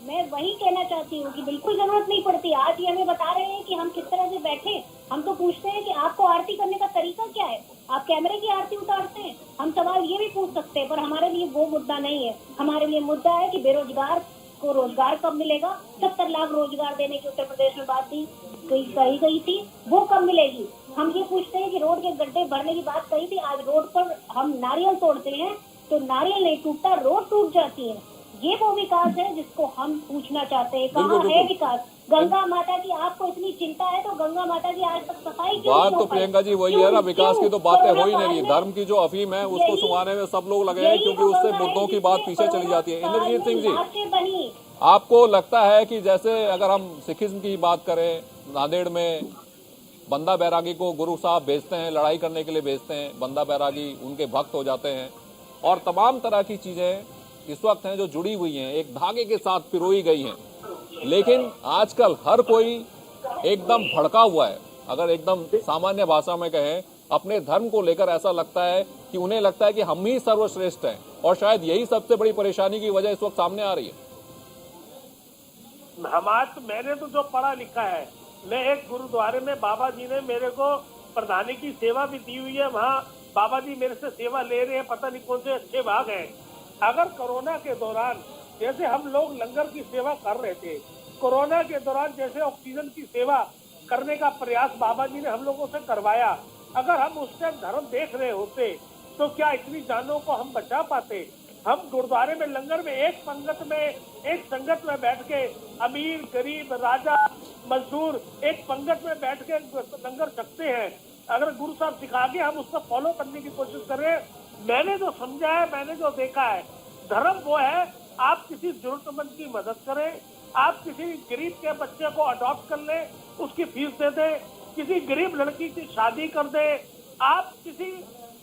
मैं वही कहना चाहती हूँ कि बिल्कुल जरूरत नहीं पड़ती। आज ये हमें बता रहे हैं कि हम किस तरह से बैठे। हम तो पूछते हैं कि आपको आरती करने का तरीका क्या है, आप कैमरे की आरती उतारते हैं। हम सवाल ये भी पूछ सकते हैं, पर हमारे लिए वो मुद्दा नहीं है। हमारे लिए मुद्दा है कि बेरोजगार को रोजगार कब मिलेगा। 70 लाख रोजगार देने की उत्तर प्रदेश में बात कही गई थी, वो कब मिलेगी। हम ये पूछते हैं कि रोड के गड्ढे भरने की बात कही थी, आज रोड पर हम नारियल तोड़ते हैं तो नारियल नहीं टूटता, रोड टूट जाती है। ये वो विकास है जिसको हम पूछना चाहते हैं, कहाँ है विकास। गंगा माता की आपको इतनी चिंता है तो गंगा माता की आज तक सफाई क्यों? बात तो प्रियंका जी वही है ना, विकास की तो बातें हो ही नहीं रही। धर्म की जो अफीम है उसको सुनाने में सब लोग लगे हैं, क्योंकि उससे मुद्दों की बात पीछे चली जाती है। इंद्रजीत सिंह जी, आपको लगता है कि जैसे अगर हम सिखिज्म की बात करें, नांदेड़ में बंदा बैरागी को गुरु साहब भेजते हैं, लड़ाई करने के लिए भेजते हैं, बंदा बैरागी उनके भक्त हो जाते हैं, और तमाम तरह की चीजें इस वक्त हैं जो जुड़ी हुई हैं, एक धागे के साथ पिरोई गई हैं। लेकिन आजकल हर कोई एकदम भड़का हुआ है। अगर एकदम सामान्य भाषा में कहें, अपने धर्म को लेकर ऐसा लगता है कि उन्हें लगता है कि हम ही सर्वश्रेष्ठ हैं, और शायद यही सबसे बड़ी परेशानी की वजह इस वक्त सामने आ रही है। मैंने तो जो पढ़ा लिखा है, मैं एक गुरुद्वारे में बाबा जी ने मेरे को प्रधानी की सेवा भी दी हुई है, वहाँ बाबा जी मेरे से सेवा ले रहे हैं, पता नहीं कौन से अच्छे भाग हैं। अगर कोरोना के दौरान जैसे हम लोग लंगर की सेवा कर रहे थे, कोरोना के दौरान जैसे ऑक्सीजन की सेवा करने का प्रयास बाबा जी ने हम लोगों से करवाया, अगर हम उस टाइम धर्म देख रहे होते तो क्या इतनी जानों को हम बचा पाते? हम गुरुद्वारे में लंगर में एक संगत में बैठ के अमीर गरीब राजा मजदूर एक पंगत में बैठ के लंगर सकते हैं। अगर गुरु साहब सिखा के हम उसको फॉलो करने की कोशिश करें। मैंने जो समझा है, मैंने जो देखा है, धर्म वो है आप किसी जरूरतमंद की मदद करें, आप किसी गरीब के बच्चे को अडॉप्ट कर लें, उसकी फीस दे दें, किसी गरीब लड़की की शादी कर दें, आप किसी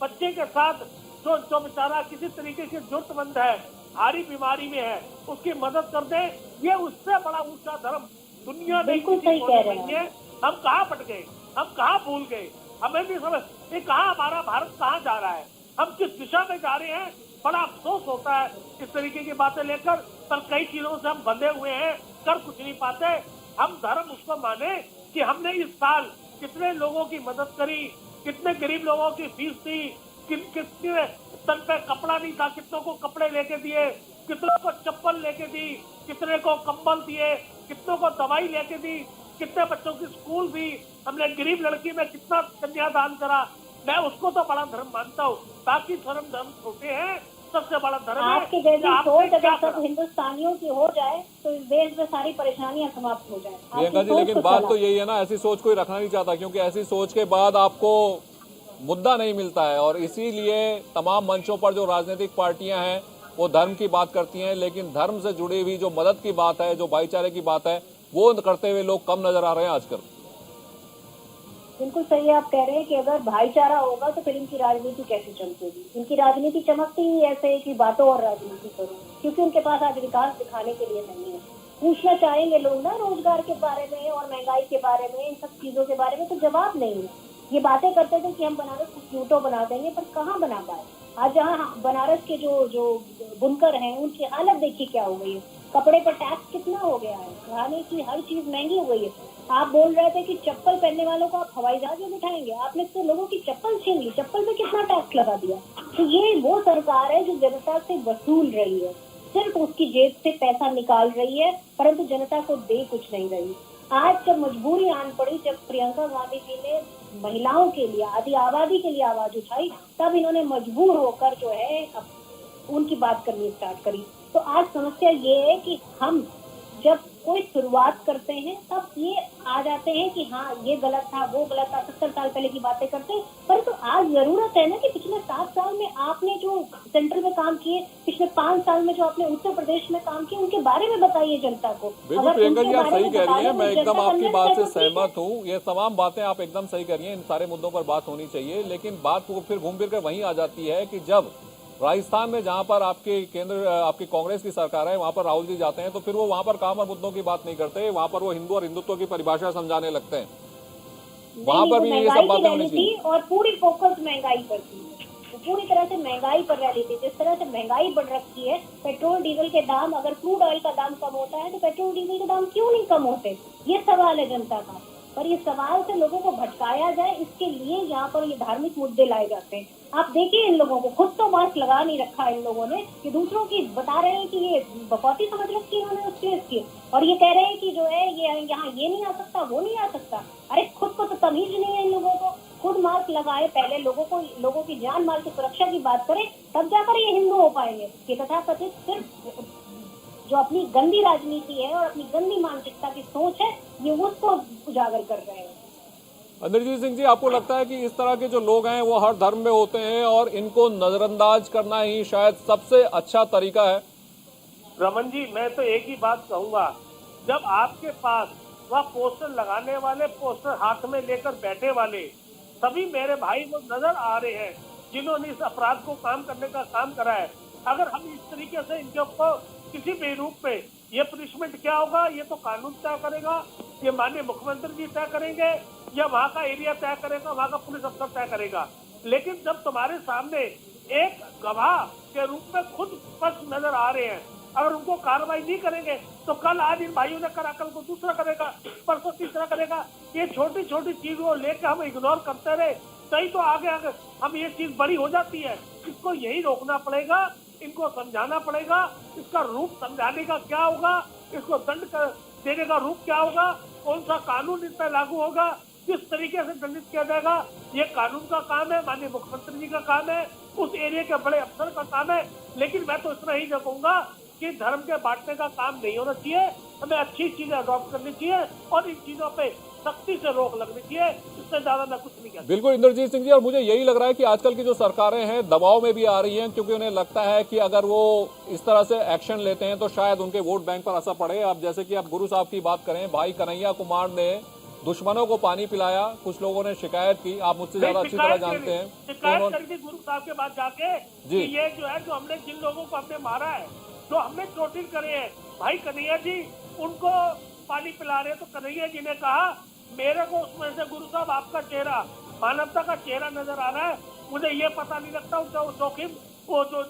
बच्चे के साथ जो बेचारा किसी तरीके से जरूरतमंद है, भारी बीमारी में है, उसकी मदद कर दें। ये उससे बड़ा ऊंचा धर्म दुनिया में नहीं है। हम कहाँ पट गए, हम कहाँ भूल गए, हमें नहीं समझ ये कहाँ हमारा भारत कहाँ जा रहा है, हम किस दिशा में जा रहे हैं। बड़ा अफसोस होता है इस तरीके की बातें लेकर, पर कई चीजों से हम बंधे हुए हैं, कर कुछ नहीं पाते। हम धर्म उसको माने कि हमने इस साल कितने लोगों की मदद करी, कितने गरीब लोगों की फीस दी, कितने तन पे कपड़ा नहीं था, कितनों को कपड़े लेके दिए, कितनों को चप्पल लेके दी, कितने को कंबल दिए, कितनों को दवाई लेके दी, कितने बच्चों की स्कूल दी, हमने गरीब लड़की में कितना कन्यादान करा। मैं उसको तो बड़ा धर्म मानता हूँ, बाकी धर्म छोटे हैं, सबसे बड़ा धर्म है आपकी जैसी सोच अगर सब हिंदुस्तानियों की हो जाए तो इस देश में सारी परेशानियां समाप्त हो जाए। प्रियंका जी, लेकिन बात तो यही है ना, ऐसी सोच कोई रखना नहीं चाहता, क्योंकि ऐसी सोच के बाद आपको मुद्दा नहीं मिलता है, और इसीलिए तमाम मंचों पर जो राजनीतिक पार्टियां हैं वो धर्म की बात करती हैं, लेकिन धर्म से जुड़ी हुई जो मदद की बात है, जो भाईचारे की बात है, वो करते हुए लोग कम नजर आ रहे हैं आजकल। बिल्कुल सही आप कह रहे हैं कि अगर भाईचारा होगा तो फिर इनकी राजनीति कैसे चमकेगी। इनकी राजनीति चमकती ही ऐसे है कि बातों और राजनीति करो, क्योंकि उनके पास आज विकास दिखाने के लिए नहीं है। पूछना चाहेंगे लोग ना रोजगार के बारे में और महंगाई के बारे में, इन सब चीजों के बारे में, तो जवाब नहीं है। ये बातें करते थे कि हम बनारस को क्यूटो बना देंगे, पर कहाँ बना पाए। आज जहाँ बनारस के जो बुनकर हैं उनकी हालत देखिए क्या हो गई है। कपड़े पर टैक्स कितना हो गया है, खाने की हर चीज महंगी हो गई है। आप बोल रहे थे कि चप्पल पहनने वालों को आप हवाई जहाज में बिठाएंगे, आपने तो लोगों की चप्पल छीन ली, चप्पल पे कितना टैक्स लगा दिया। तो ये वो सरकार है जो जनता से वसूल रही है, सिर्फ उसकी जेब से पैसा निकाल रही है, परंतु जनता को दे कुछ नहीं रही। आज जब मजबूरी आन पड़ी, जब प्रियंका गांधी जी ने महिलाओं के लिए, आदि आबादी के लिए आवाज उठाई, तब इन्होंने मजबूर होकर जो है उनकी बात करनी स्टार्ट करी। तो आज समस्या ये है कि हम जब कोई शुरुआत करते हैं तब ये आ जाते हैं कि हाँ ये गलत था, वो गलत था, 70 साल पहले की बातें करते हैं। परंतु आज जरूरत है ना कि पिछले 7 साल में आपने जो सेंट्रल में काम किए, पिछले 5 साल में जो आपने उत्तर प्रदेश में काम किए, उनके बारे में बताइए जनता को। बिल्कुल प्रियंका जी, आप सही कह रही हैं, मैं एकदम आपकी बात से सहमत हूँ। ये तमाम बातें आप एकदम सही कह रही हैं, इन सारे मुद्दों पर बात होनी चाहिए, लेकिन बात वो फिर घूम फिर कर वहीं आ जाती है कि जब राजस्थान में जहां पर आपकी कांग्रेस की सरकार है, वहां पर राहुल जी जाते हैं, तो फिर वो वहां पर काम और मुद्दों की बात नहीं करते, वहां पर वो हिंदू और हिंदुत्व की परिभाषा समझाने लगते हैं। वहां पर भी ये सब बातें होनी चाहिए। और पूरी फोकस महंगाई पर थी, पूरी तरह से महंगाई पर रैली थी। जिस तरह से महंगाई बढ़ रखी है, पेट्रोल डीजल के दाम, अगर क्रूड ऑयल का दाम कम होता है तो पेट्रोल डीजल के दाम क्यों नहीं कम होते, ये सवाल है जनता का। पर ये सवाल से लोगों को भटकाया जाए, इसके लिए यहाँ पर ये धार्मिक मुद्दे लाए जाते हैं। आप देखिए इन लोगों को, खुद तो मास्क लगा नहीं रखा इन लोगों ने, कि दूसरों की बता रहे हैं कि ये बकौती समझ रखी है उन्होंने उस चीज की, और ये कह रहे हैं कि जो है ये यहाँ ये नहीं आ सकता, वो नहीं आ सकता। अरे खुद को तो तमीज नहीं है इन लोगों को। खुद मास्क लगाए, पहले लोगों की जान माल की सुरक्षा की बात करें, तब जाकर ये हिंदू हो पाएंगे। ये तथाकथित सिर्फ जो अपनी गंदी राजनीति है और अपनी गंदी मानसिकता की सोच है, ये उसको उजागर कर रहे हैं। इंद्रजीत सिंह जी, आपको लगता है कि इस तरह के जो लोग हैं वो हर धर्म में होते हैं और इनको नजरअंदाज करना ही शायद सबसे अच्छा तरीका है? रमन जी, मैं तो एक ही बात कहूंगा, जब आपके पास वह पोस्टर लगाने वाले, पोस्टर हाथ में लेकर बैठे वाले सभी मेरे भाई लोग नजर आ रहे हैं, जिन्होंने इस अपराध को काम करने का काम करा है, अगर हम इस तरीके से इनके ऊपर किसी भी रूप में, ये पनिशमेंट क्या होगा ये तो कानून तय करेगा, ये माननीय मुख्यमंत्री जी तय करेंगे, या वहाँ का एरिया तय करेगा, वहाँ का पुलिस अफसर तय करेगा। लेकिन जब तुम्हारे सामने एक गवाह के रूप में खुद स्पष्ट नजर आ रहे हैं, अगर उनको कार्रवाई नहीं करेंगे तो कल आज इन भाइयों ने करा, कल को दूसरा करेगा, परसों तीसरा करेगा। ये छोटी छोटी चीजों लेकर हम इग्नोर करते रहे, तभी तो आगे हम ये चीज बड़ी हो जाती है। इसको यही रोकना पड़ेगा, इनको समझाना पड़ेगा, इसका रूप समझाने का क्या होगा, इसको दंड देने का रूप क्या होगा, कौन सा कानून इस पर लागू होगा, किस तरीके से दंडित किया जाएगा, ये कानून का काम है, माननीय मुख्यमंत्री जी का काम है, उस एरिया के बड़े अफसर का काम है। लेकिन मैं तो इतना ही कहूंगा कि धर्म के बांटने का काम नहीं होना चाहिए, हमें अच्छी चीजें अडॉप्ट करनी चाहिए और इन चीजों पे सख्ती से रोक लगनी चाहिए। इससे ज्यादा मैं कुछ नहीं कहता। बिल्कुल इंद्रजीत सिंह जी, और मुझे यही लग रहा है कि आजकल की जो सरकारें हैं दबाव में भी आ रही हैं, क्योंकि उन्हें लगता है कि अगर वो इस तरह से एक्शन लेते हैं तो शायद उनके वोट बैंक पर असर पड़े। अब जैसे कि आप गुरु साहब की बात करें, भाई कन्हैया कुमार ने दुश्मनों को पानी पिलाया, कुछ लोगों ने शिकायत की, आप मुझसे ज्यादा अच्छी तरह जानते हैं। शिकायत करी थी गुरु साहब के पास जाके कि ये जो है, जो हमने जिन लोगों को हमने मारा है, जो हमने चोटिल करे हैं, भाई कन्हैया जी उनको पानी पिला रहे। तो कन्हैया जी ने कहा, मेरे को उसमें से गुरु साहब आपका चेहरा, मानवता का चेहरा नजर आ रहा है, मुझे ये पता नहीं लगता उसका जोखिम वो जो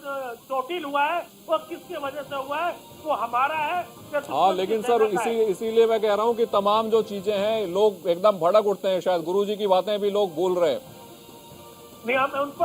चोटिल हुआ है वो किसकी वजह से हुआ है, वो हमारा है। हाँ, लेकिन सर इसीलिए मैं कह रहा हूँ कि तमाम जो चीजें हैं लोग एकदम भड़क उठते हैं, शायद गुरुजी की बातें भी लोग भूल रहे हैं। नहीं, हमें उनको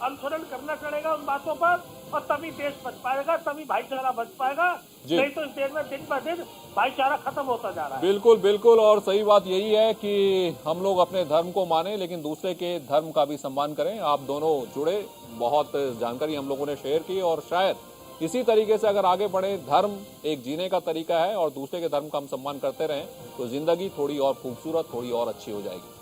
अनुसरण करना पड़ेगा उन बातों पर, और तभी देश बच पाएगा, तभी भाईचारा बच पाएगा। नहीं तो इस देश में दिन ब दिन भाईचारा खत्म होता जा रहा है। बिल्कुल बिल्कुल, और सही बात यही है कि हम लोग अपने धर्म को माने लेकिन दूसरे के धर्म का भी सम्मान करें। आप दोनों जुड़े, बहुत जानकारी हम लोगों ने शेयर की, और शायद इसी तरीके से अगर आगे बढ़े, धर्म एक जीने का तरीका है और दूसरे के धर्म का हम सम्मान करते रहें तो जिंदगी थोड़ी और खूबसूरत, थोड़ी और अच्छी हो जाएगी।